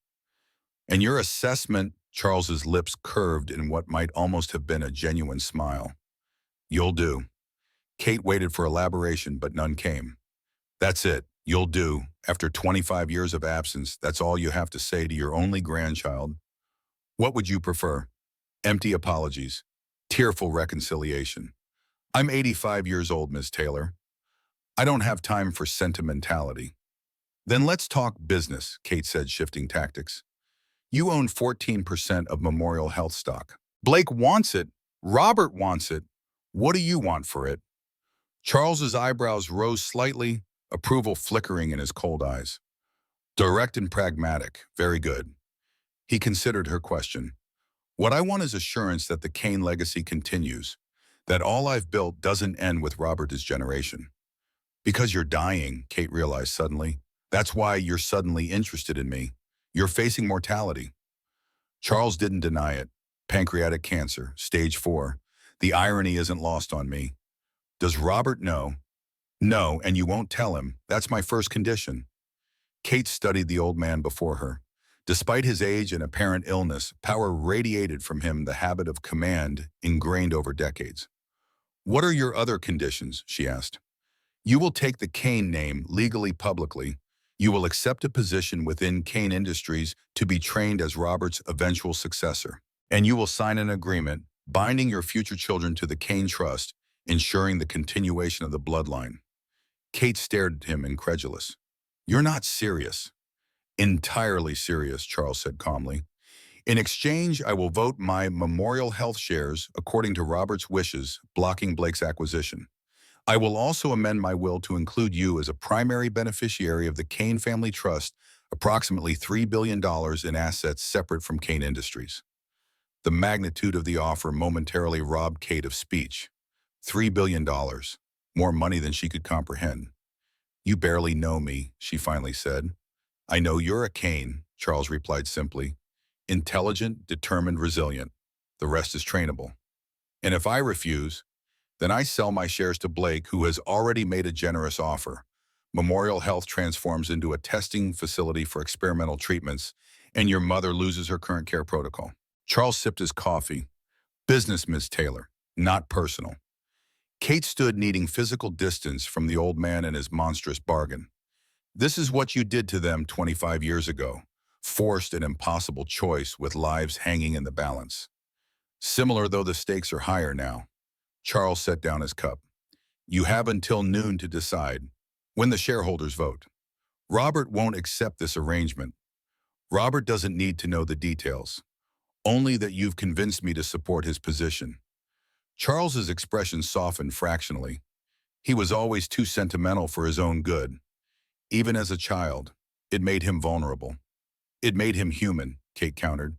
And your assessment, Charles's lips curved in what might almost have been a genuine smile. You'll do. Kate waited for elaboration, but none came. That's it. You'll do. After 25 years of absence, that's all you have to say to your only grandchild. What would you prefer? Empty apologies. Tearful reconciliation. I'm 85 years old, Ms. Taylor. I don't have time for sentimentality. Then let's talk business, Kate said, shifting tactics. You own 14% of Memorial Health stock. Blake wants it. Robert wants it. What do you want for it? Charles's eyebrows rose slightly, approval flickering in his cold eyes. Direct and pragmatic. Very good. He considered her question. What I want is assurance that the Kane legacy continues, that all I've built doesn't end with Robert's generation. Because you're dying, Kate realized suddenly. That's why you're suddenly interested in me. You're facing mortality. Charles didn't deny it. Pancreatic cancer, stage 4. The irony isn't lost on me. Does Robert know? No, and you won't tell him. That's my first condition. Kate studied the old man before her. Despite his age and apparent illness, power radiated from him, the habit of command ingrained over decades. What are your other conditions? She asked. You will take the Kane name legally publicly. You will accept a position within Kane Industries to be trained as Robert's eventual successor. And you will sign an agreement binding your future children to the Kane Trust, ensuring the continuation of the bloodline. Kate stared at him, incredulous. You're not serious. Entirely serious, Charles said calmly. In exchange, I will vote my Memorial Health shares according to Robert's wishes, blocking Blake's acquisition. I will also amend my will to include you as a primary beneficiary of the Kane Family Trust, approximately $3 billion in assets separate from Kane Industries. The magnitude of the offer momentarily robbed Kate of speech. $3 billion, more money than she could comprehend. You barely know me, she finally said. I know you're a Cain, Charles replied simply. Intelligent, determined, resilient. The rest is trainable. And if I refuse, then I sell my shares to Blake, who has already made a generous offer. Memorial Health transforms into a testing facility for experimental treatments, and your mother loses her current care protocol. Charles sipped his coffee. Business, Miss Taylor, not personal. Kate stood needing physical distance from the old man and his monstrous bargain. This is what you did to them 25 years ago. Forced an impossible choice with lives hanging in the balance. Similar though the stakes are higher now. Charles set down his cup. You have until noon to decide, when the shareholders vote. Robert won't accept this arrangement. Robert doesn't need to know the details. Only that you've convinced me to support his position. Charles's expression softened fractionally. He was always too sentimental for his own good. Even as a child, it made him vulnerable. It made him human, Kate countered.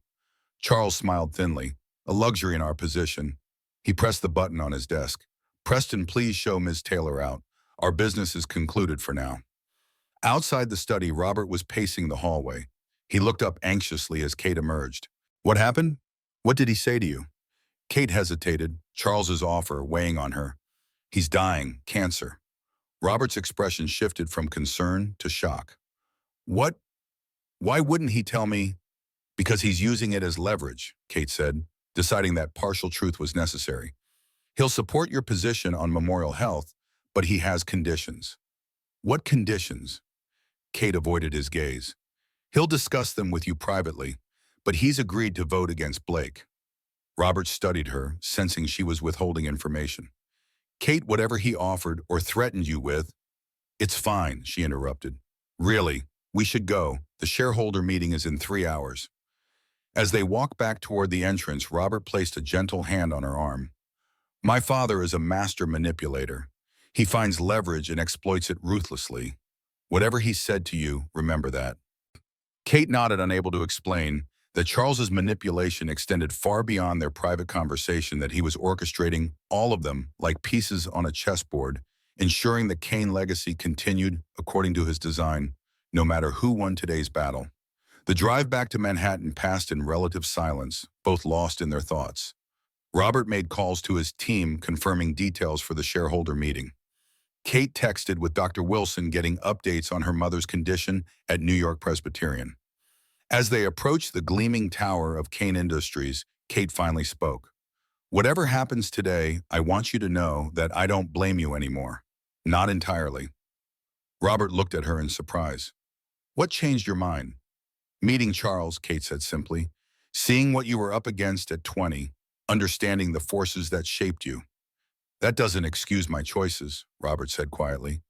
Charles smiled thinly. A luxury in our position. He pressed the button on his desk. Preston, please show Ms. Taylor out. Our business is concluded for now. Outside the study, Robert was pacing the hallway. He looked up anxiously as Kate emerged. What happened? What did he say to you? Kate hesitated, Charles's offer weighing on her. He's dying, cancer. Robert's expression shifted from concern to shock. What? Why wouldn't he tell me? Because he's using it as leverage, Kate said, deciding that partial truth was necessary. He'll support your position on Memorial Health, but he has conditions. What conditions? Kate avoided his gaze. He'll discuss them with you privately, but he's agreed to vote against Blake. Robert studied her, sensing she was withholding information. Kate, whatever he offered or threatened you with, it's fine, she interrupted. Really, we should go. The shareholder meeting is in 3 hours. As they walked back toward the entrance, Robert placed a gentle hand on her arm. My father is a master manipulator. He finds leverage and exploits it ruthlessly. Whatever he said to you, remember that. Kate nodded, unable to explain that Charles's manipulation extended far beyond their private conversation, that he was orchestrating all of them like pieces on a chessboard, ensuring the Cain legacy continued according to his design, no matter who won today's battle. The drive back to Manhattan passed in relative silence, both lost in their thoughts. Robert made calls to his team confirming details for the shareholder meeting. Kate texted with Dr. Wilson getting updates on her mother's condition at New York Presbyterian. As they approached the gleaming tower of Cain Industries, Kate finally spoke. Whatever happens today, I want you to know that I don't blame you anymore. Not entirely. Robert looked at her in surprise. What changed your mind? Meeting Charles, Kate said simply. Seeing what you were up against at 20, understanding the forces that shaped you. That doesn't excuse my choices, Robert said quietly.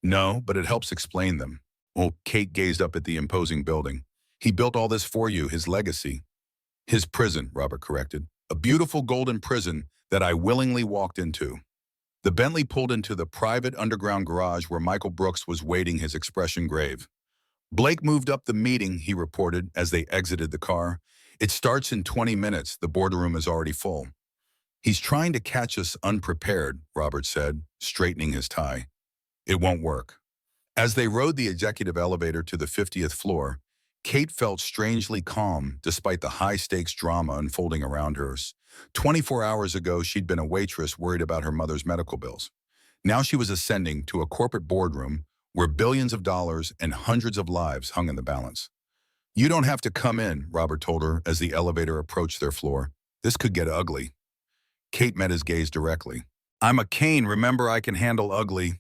No, but it helps explain them. Oh, Kate gazed up at the imposing building. He built all this for you, his legacy. His prison, Robert corrected. A beautiful golden prison that I willingly walked into. The Bentley pulled into the private underground garage where Michael Brooks was waiting, his expression grave. Blake moved up the meeting, he reported as they exited the car. It starts in 20 minutes. The boardroom is already full. He's trying to catch us unprepared, Robert said, straightening his tie. It won't work. As they rode the executive elevator to the 50th floor, Kate felt strangely calm despite the high-stakes drama unfolding around her. 24 hours ago, she'd been a waitress worried about her mother's medical bills. Now she was ascending to a corporate boardroom where billions of dollars and hundreds of lives hung in the balance. You don't have to come in, Robert told her as the elevator approached their floor. This could get ugly. Kate met his gaze directly. I'm a Cain, remember I can handle ugly.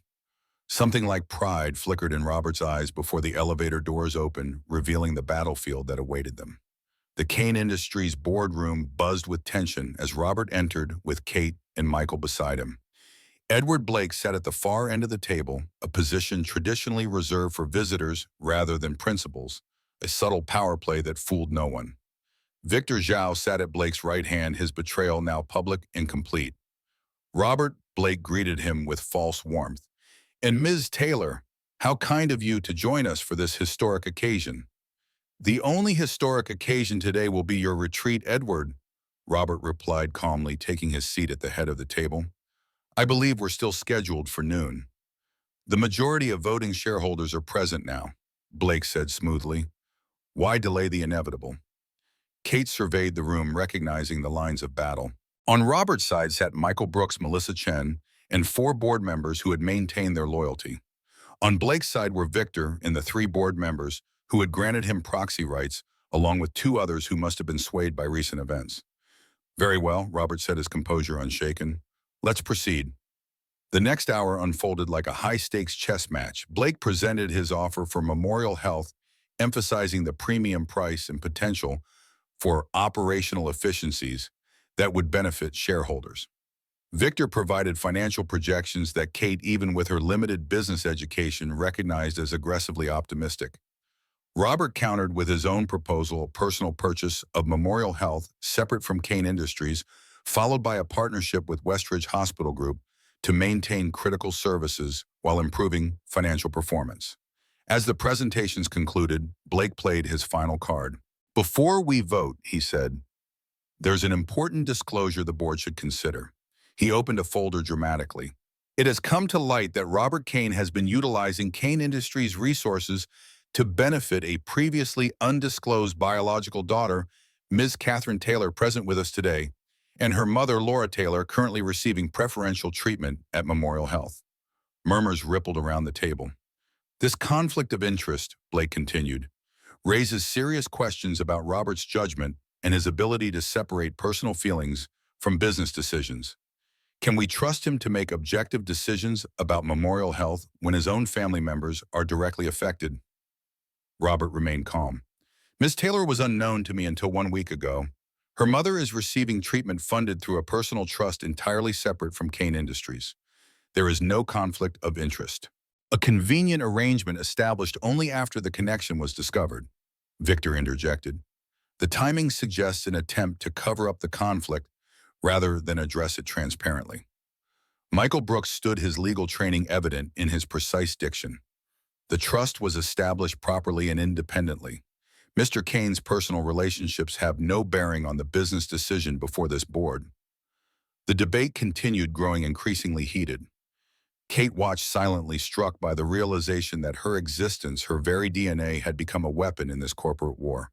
Something like pride flickered in Robert's eyes before the elevator doors opened, revealing the battlefield that awaited them. The Cain Industries boardroom buzzed with tension as Robert entered with Kate and Michael beside him. Edward Blake sat at the far end of the table, a position traditionally reserved for visitors rather than principals, a subtle power play that fooled no one. Victor Zhao sat at Blake's right hand, his betrayal now public and complete. Robert, Blake greeted him with false warmth. And Ms. Taylor, how kind of you to join us for this historic occasion. The only historic occasion today will be your retreat, Edward, Robert replied calmly, taking his seat at the head of the table. I believe we're still scheduled for noon. The majority of voting shareholders are present now. Blake said smoothly. Why delay the inevitable? Kate surveyed the room, recognizing the lines of battle. On Robert's side sat Michael Brooks, Melissa Chen, and 4 board members who had maintained their loyalty. On Blake's side were Victor and the 3 board members who had granted him proxy rights, along with 2 others who must have been swayed by recent events. Very well, Robert said, his composure unshaken. Let's proceed. The next hour unfolded like a high-stakes chess match. Blake presented his offer for Memorial Health, emphasizing the premium price and potential for operational efficiencies that would benefit shareholders. Victor provided financial projections that Kate, even with her limited business education, recognized as aggressively optimistic. Robert countered with his own proposal, a personal purchase of Memorial Health, separate from Kane Industries, followed by a partnership with Westridge Hospital Group to maintain critical services while improving financial performance. As the presentations concluded, Blake played his final card. Before we vote, he said, there's an important disclosure the board should consider. He opened a folder dramatically. It has come to light that Robert Kane has been utilizing Kane Industries' resources to benefit a previously undisclosed biological daughter, Ms. Catherine Taylor, present with us today, and her mother, Laura Taylor, currently receiving preferential treatment at Memorial Health. Murmurs rippled around the table. This conflict of interest, Blake continued, raises serious questions about Robert's judgment and his ability to separate personal feelings from business decisions. Can we trust him to make objective decisions about Memorial Health when his own family members are directly affected? Robert remained calm. Ms. Taylor was unknown to me until 1 week ago. Her mother is receiving treatment funded through a personal trust entirely separate from Kane Industries. There is no conflict of interest. A convenient arrangement established only after the connection was discovered, Victor interjected. The timing suggests an attempt to cover up the conflict rather than address it transparently. Michael Brooks stood, his legal training evident in his precise diction. The trust was established properly and independently. Mr. Kane's personal relationships have no bearing on the business decision before this board. The debate continued, growing increasingly heated. Kate watched silently, struck by the realization that her existence, her very DNA, had become a weapon in this corporate war.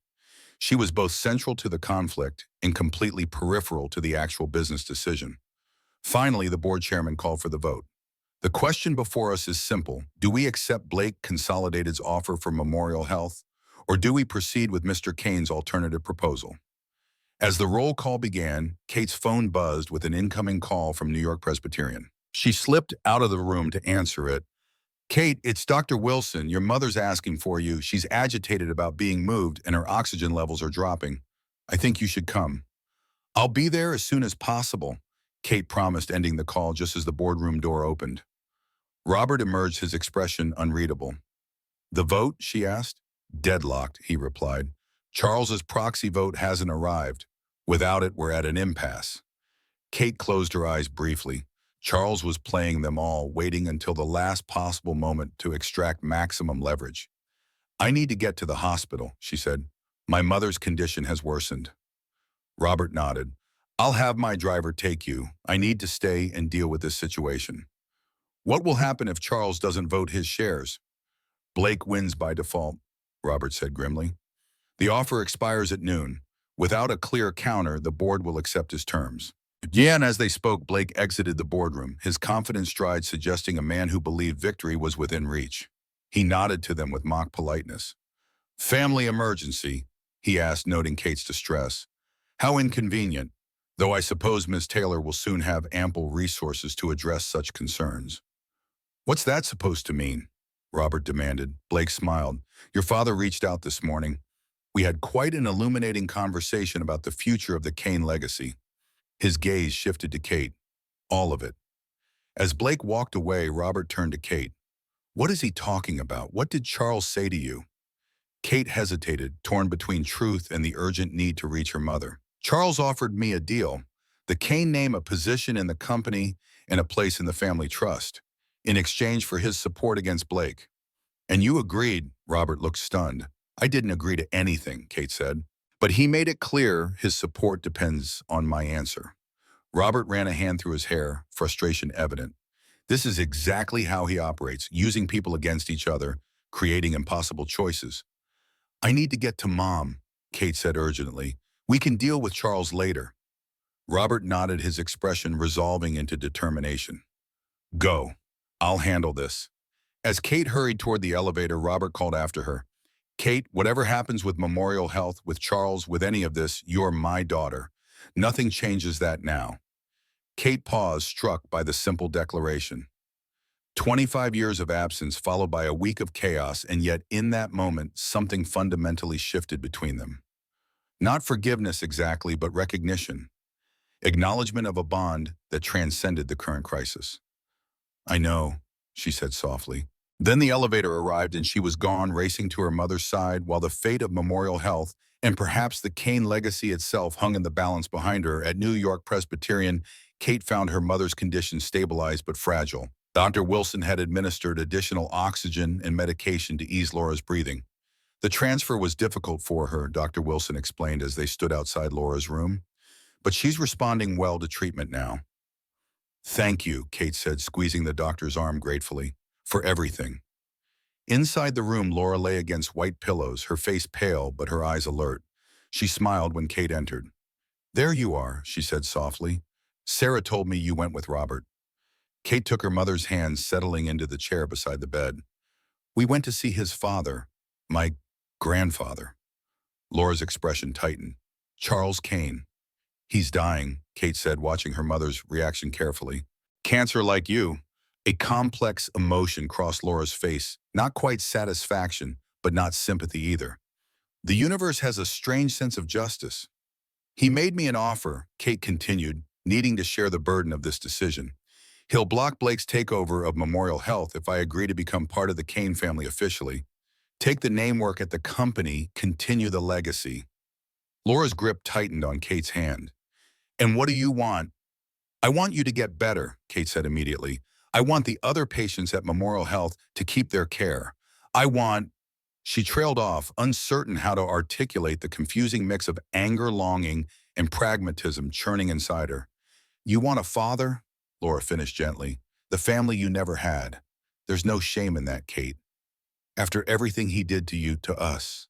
She was both central to the conflict and completely peripheral to the actual business decision. Finally, the board chairman called for the vote. The question before us is simple. Do we accept Blake Consolidated's offer for Memorial Health, or do we proceed with Mr. Kane's alternative proposal? As the roll call began, Kate's phone buzzed with an incoming call from New York Presbyterian. She slipped out of the room to answer it. Kate, it's Dr. Wilson. Your mother's asking for you. She's agitated about being moved and her oxygen levels are dropping. I think you should come. I'll be there as soon as possible, Kate promised, ending the call just as the boardroom door opened. Robert emerged, his expression unreadable. The vote, she asked. Deadlocked, he replied. Charles's proxy vote hasn't arrived. Without it, we're at an impasse. Kate closed her eyes briefly. Charles was playing them all, waiting until the last possible moment to extract maximum leverage. I need to get to the hospital, she said. My mother's condition has worsened. Robert nodded. I'll have my driver take you. I need to stay and deal with this situation. What will happen if Charles doesn't vote his shares? Blake wins by default, Robert said grimly. The offer expires at noon. Without a clear counter, the board will accept his terms. Again, as they spoke, Blake exited the boardroom, his confident stride suggesting a man who believed victory was within reach. He nodded to them with mock politeness. Family emergency, he asked, noting Kate's distress. How inconvenient, though I suppose Miss Taylor will soon have ample resources to address such concerns. What's that supposed to mean? Robert demanded. Blake smiled. Your father reached out this morning. We had quite an illuminating conversation about the future of the Kane legacy. His gaze shifted to Kate. All of it. As Blake walked away, Robert turned to Kate. What is he talking about? What did Charles say to you? Kate hesitated, torn between truth and the urgent need to reach her mother. Charles offered me a deal. The Kane name, a position in the company, and a place in the family trust, in exchange for his support against Blake. And you agreed, Robert looked stunned. I didn't agree to anything, Kate said. But he made it clear his support depends on my answer. Robert ran a hand through his hair, frustration evident. This is exactly how he operates, using people against each other, creating impossible choices. I need to get to Mom, Kate said urgently. We can deal with Charles later. Robert nodded, his expression resolving into determination. Go. I'll handle this. As Kate hurried toward the elevator, Robert called after her. Kate, whatever happens with Memorial Health, with Charles, with any of this, you're my daughter. Nothing changes that now. Kate paused, struck by the simple declaration. 25 years of absence followed by a week of chaos, and yet in that moment, something fundamentally shifted between them. Not forgiveness exactly, but recognition. Acknowledgement of a bond that transcended the current crisis. I know, she said softly. Then the elevator arrived and she was gone, racing to her mother's side, while the fate of Memorial Health and perhaps the Kane legacy itself hung in the balance behind her. At New York Presbyterian, Kate found her mother's condition stabilized but fragile. Dr. Wilson had administered additional oxygen and medication to ease Laura's breathing. The transfer was difficult for her, Dr. Wilson explained as they stood outside Laura's room. But she's responding well to treatment now. Thank you, Kate said, squeezing the doctor's arm gratefully, for everything. Inside the room, Laura lay against white pillows, her face pale but her eyes alert. She smiled when Kate entered. There you are, she said softly. Sarah told me you went with Robert. Kate took her mother's hand, settling into the chair beside the bed. We went to see his father, my grandfather. Laura's expression tightened. Charles Kane. He's dying, Kate said, watching her mother's reaction carefully. Cancer like you. A complex emotion crossed Laura's face, not quite satisfaction, but not sympathy either. The universe has a strange sense of justice. He made me an offer, Kate continued, needing to share the burden of this decision. He'll block Blake's takeover of Memorial Health if I agree to become part of the Kane family officially. Take the name work at the company, continue the legacy. Laura's grip tightened on Kate's hand. And what do you want? I want you to get better, Kate said immediately. I want the other patients at Memorial Health to keep their care. I want... She trailed off, uncertain how to articulate the confusing mix of anger, longing, and pragmatism churning inside her. You want a father? Laura finished gently. The family you never had. There's no shame in that, Kate. After everything he did to you, to us.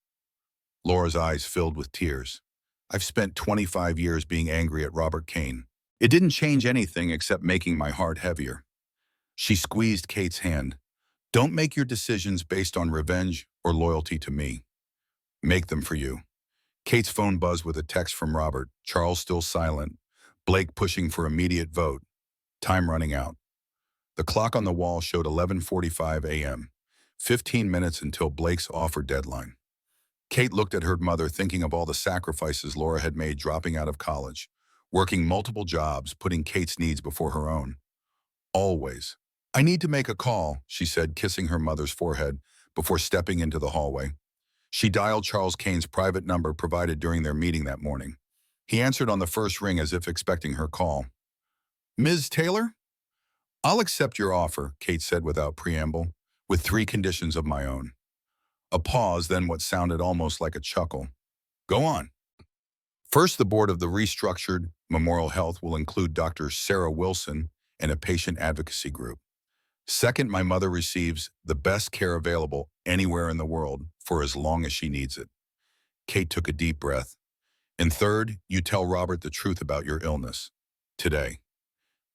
Laura's eyes filled with tears. I've spent 25 years being angry at Robert Kane. It didn't change anything except making my heart heavier. She squeezed Kate's hand. Don't make your decisions based on revenge or loyalty to me. Make them for you. Kate's phone buzzed with a text from Robert, Charles still silent, Blake pushing for immediate vote, time running out. The clock on the wall showed 11:45 a.m., 15 minutes until Blake's offer deadline. Kate looked at her mother, thinking of all the sacrifices Laura had made dropping out of college, working multiple jobs, putting Kate's needs before her own. Always. I need to make a call, she said, kissing her mother's forehead before stepping into the hallway. She dialed Charles Kane's private number provided during their meeting that morning. He answered on the first ring as if expecting her call. Ms. Taylor? I'll accept your offer, Kate said without preamble, with 3 conditions of my own. A pause, then what sounded almost like a chuckle. Go on. First, the board of the restructured Memorial Health will include Dr. Sarah Wilson and a patient advocacy group. Second, my mother receives the best care available anywhere in the world for as long as she needs it. Kate took a deep breath. And third, you tell Robert the truth about your illness. Today.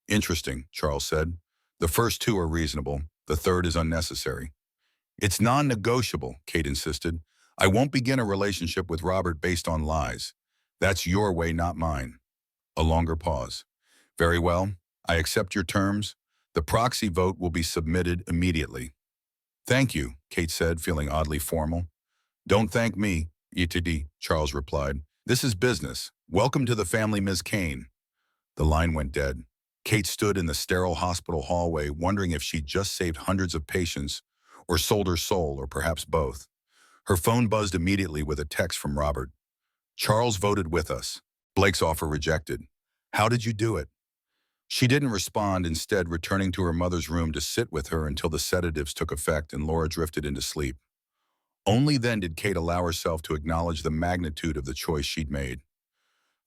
Interesting, Charles said. The first 2 are reasonable. The third is unnecessary. It's non-negotiable, Kate insisted. I won't begin a relationship with Robert based on lies. That's your way, not mine. A longer pause. Very well, I accept your terms. The proxy vote will be submitted immediately. Thank you, Kate said, feeling oddly formal. Don't thank me, ETD, Charles replied. This is business. Welcome to the family, Ms. Kane. The line went dead. Kate stood in the sterile hospital hallway, wondering if she'd just saved hundreds of patients, or sold her soul, or perhaps both. Her phone buzzed immediately with a text from Robert. Charles voted with us. Blake's offer rejected. How did you do it? She didn't respond, instead returning to her mother's room to sit with her until the sedatives took effect and Laura drifted into sleep. Only then did Kate allow herself to acknowledge the magnitude of the choice she'd made.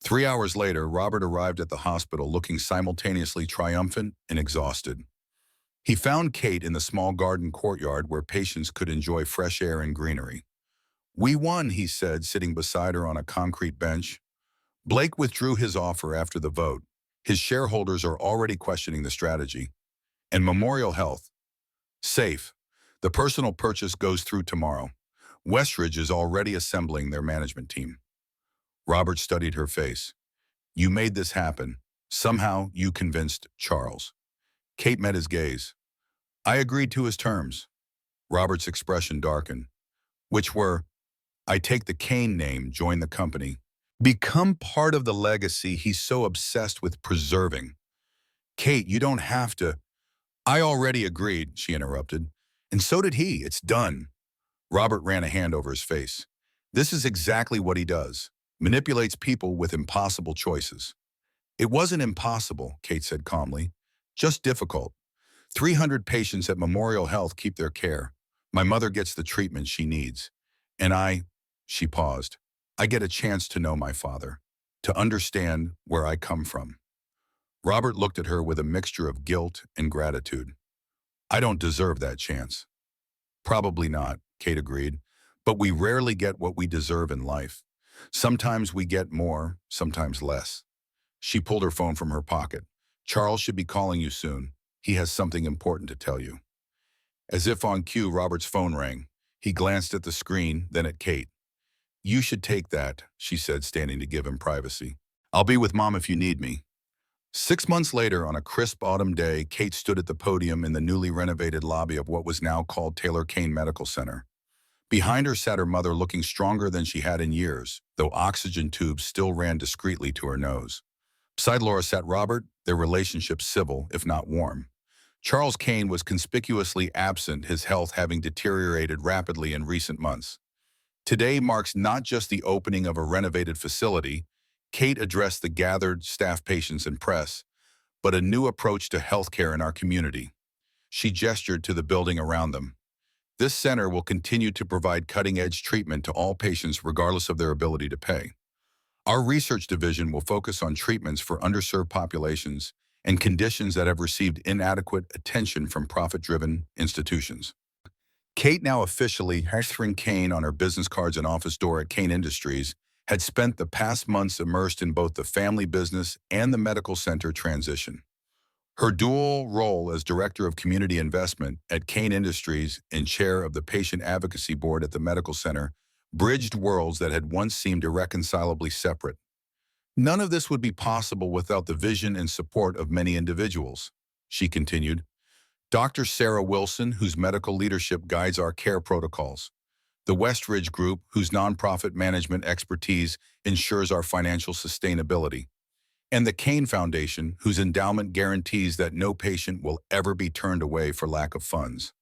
3 hours later, Robert arrived at the hospital looking simultaneously triumphant and exhausted. He found Kate in the small garden courtyard where patients could enjoy fresh air and greenery. "We won," he said, sitting beside her on a concrete bench. Blake withdrew his offer after the vote. His shareholders are already questioning the strategy. And Memorial Health. Safe. The personal purchase goes through tomorrow. Westridge is already assembling their management team. Robert studied her face. "You made this happen. Somehow you convinced Charles." Kate met his gaze. "I agreed to his terms." Robert's expression darkened. Which were, "I take the Kane name, join the company. Become part of the legacy he's so obsessed with preserving." "Kate, you don't have to." "I already agreed," she interrupted. "And so did he. It's done." Robert ran a hand over his face. "This is exactly what he does. Manipulates people with impossible choices." "It wasn't impossible," Kate said calmly. "Just difficult. 300 patients at Memorial Health keep their care. My mother gets the treatment she needs. And she paused, "I get a chance to know my father, to understand where I come from." Robert looked at her with a mixture of guilt and gratitude. "I don't deserve that chance." "Probably not," Kate agreed. "But we rarely get what we deserve in life. Sometimes we get more, sometimes less." She pulled her phone from her pocket. "Charles should be calling you soon. He has something important to tell you." As if on cue, Robert's phone rang. He glanced at the screen, then at Kate. "You should take that," she said, standing to give him privacy. "I'll be with Mom if you need me." 6 months later, on a crisp autumn day, Kate stood at the podium in the newly renovated lobby of what was now called Taylor Kane Medical Center. Behind her sat her mother, looking stronger than she had in years, though oxygen tubes still ran discreetly to her nose. Beside Laura sat Robert, their relationship civil, if not warm. Charles Kane was conspicuously absent, his health having deteriorated rapidly in recent months. Today marks not just the opening of a renovated facility. Kate addressed the gathered staff, patients, and press, but a new approach to healthcare in our community. She gestured to the building around them. "This center will continue to provide cutting-edge treatment to all patients regardless of their ability to pay. Our research division will focus on treatments for underserved populations and conditions that have received inadequate attention from profit-driven institutions." Kate, now officially Catherine Kane on her business cards and office door at Kane Industries, had spent the past months immersed in both the family business and the medical center transition. Her dual role as Director of Community Investment at Kane Industries and Chair of the Patient Advocacy Board at the Medical Center bridged worlds that had once seemed irreconcilably separate. "None of this would be possible without the vision and support of many individuals," she continued. "Dr. Sarah Wilson, whose medical leadership guides our care protocols. The Westridge Group, whose nonprofit management expertise ensures our financial sustainability. And the Kane Foundation, whose endowment guarantees that no patient will ever be turned away for lack of funds."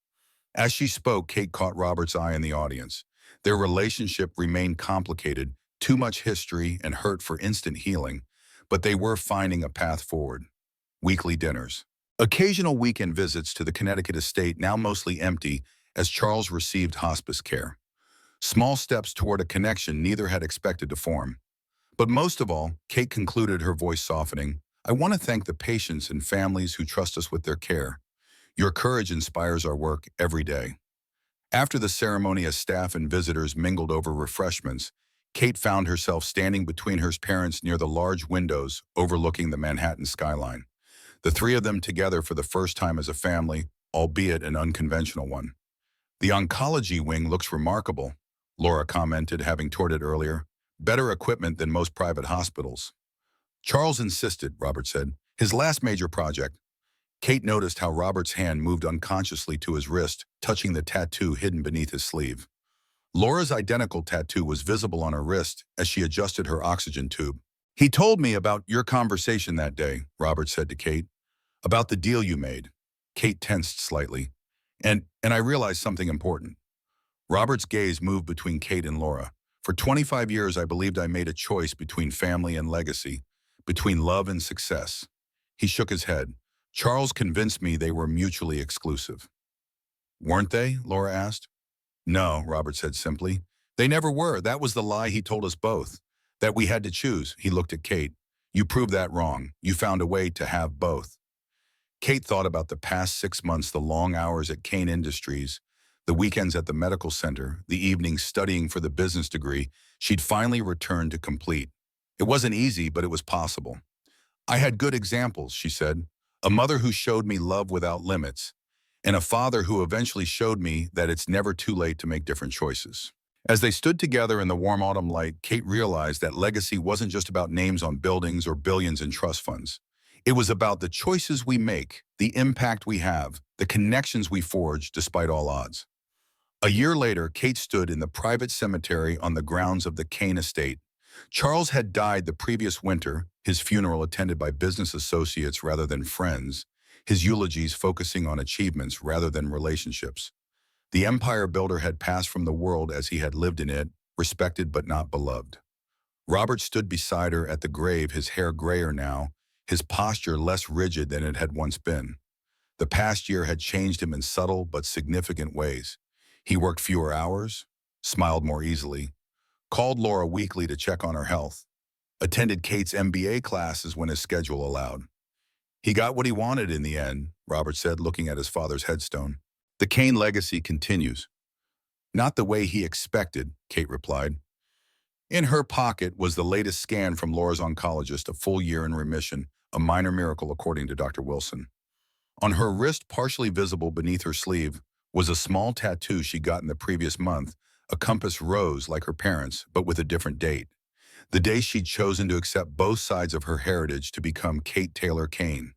As she spoke, Kate caught Robert's eye in the audience. Their relationship remained complicated, too much history and hurt for instant healing, but they were finding a path forward. Weekly dinners. Occasional weekend visits to the Connecticut estate, now mostly empty, as Charles received hospice care. Small steps toward a connection neither had expected to form. But most of all, Kate concluded, her voice softening, "I want to thank the patients and families who trust us with their care. Your courage inspires our work every day." After the ceremony, as staff and visitors mingled over refreshments, Kate found herself standing between her parents near the large windows overlooking the Manhattan skyline. The three of them together for the first time as a family, albeit an unconventional one. "The oncology wing looks remarkable," Laura commented, having toured it earlier. "Better equipment than most private hospitals." "Charles insisted," Robert said. "His last major project." Kate noticed how Robert's hand moved unconsciously to his wrist, touching the tattoo hidden beneath his sleeve. Laura's identical tattoo was visible on her wrist as she adjusted her oxygen tube. "He told me about your conversation that day," Robert said to Kate. "About the deal you made." Kate tensed slightly. And I realized something important." Robert's gaze moved between Kate and Laura. "For 25 years, I believed I made a choice between family and legacy, between love and success." He shook his head. "Charles convinced me they were mutually exclusive." "Weren't they?" Laura asked. "No," Robert said simply. "They never were. That was the lie he told us both. That we had to choose." He looked at Kate. "You proved that wrong. You found a way to have both." Kate thought about the past 6 months, the long hours at Kane Industries, the weekends at the medical center, the evenings studying for the business degree she'd finally returned to complete. It wasn't easy, but it was possible. I had good examples, she said. A mother who showed me love without limits, and a father who eventually showed me that it's never too late to make different choices. As they stood together in the warm autumn light, Kate realized that legacy wasn't just about names on buildings or billions in trust funds. It was about the choices we make, the impact we have, the connections we forge despite all odds. A year later, Kate stood in the private cemetery on the grounds of the Kane estate. Charles had died the previous winter, his funeral attended by business associates rather than friends, his eulogies focusing on achievements rather than relationships. The empire builder had passed from the world as he had lived in it, respected but not beloved. Robert stood beside her at the grave, his hair grayer now, his posture less rigid than it had once been. The past year had changed him in subtle but significant ways. He worked fewer hours, smiled more easily, called Laura weekly to check on her health, attended Kate's MBA classes when his schedule allowed. He got what he wanted in the end, Robert said, looking at his father's headstone. The Kane legacy continues. Not the way he expected, Kate replied. In her pocket was the latest scan from Laura's oncologist, a full year in remission, a minor miracle according to Dr. Wilson. On her wrist, partially visible beneath her sleeve, was a small tattoo she'd gotten the previous month, a compass rose like her parents, but with a different date. The day she'd chosen to accept both sides of her heritage to become Kate Taylor Kane.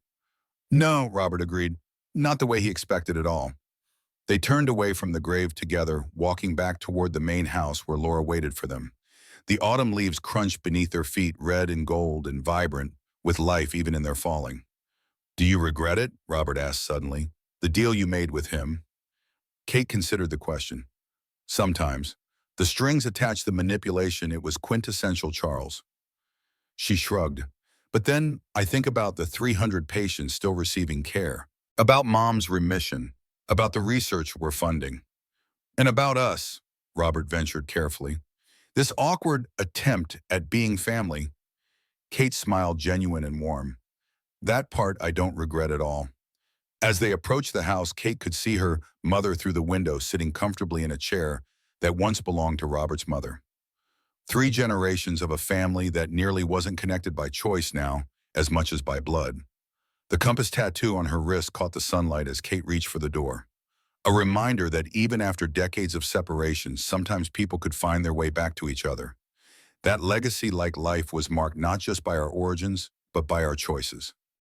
No, Robert agreed, not the way he expected at all. They turned away from the grave together, walking back toward the main house where Laura waited for them. The autumn leaves crunched beneath their feet, red and gold and vibrant, with life even in their falling. Do you regret it? Robert asked suddenly. The deal you made with him? Kate considered the question. Sometimes. The strings attached the manipulation. It was quintessential Charles. She shrugged. But then I think about the 300 patients still receiving care, about Mom's remission, about the research we're funding, and about us, Robert ventured carefully. This awkward attempt at being family. Kate smiled, genuine and warm. That part I don't regret at all. As they approached the house, Kate could see her mother through the window, sitting comfortably in a chair that once belonged to Robert's mother. 3 generations of a family that nearly wasn't connected by choice now, as much as by blood. The compass tattoo on her wrist caught the sunlight as Kate reached for the door. A reminder that even after decades of separation, sometimes people could find their way back to each other. That legacy, like life, was marked not just by our origins, but by our choices.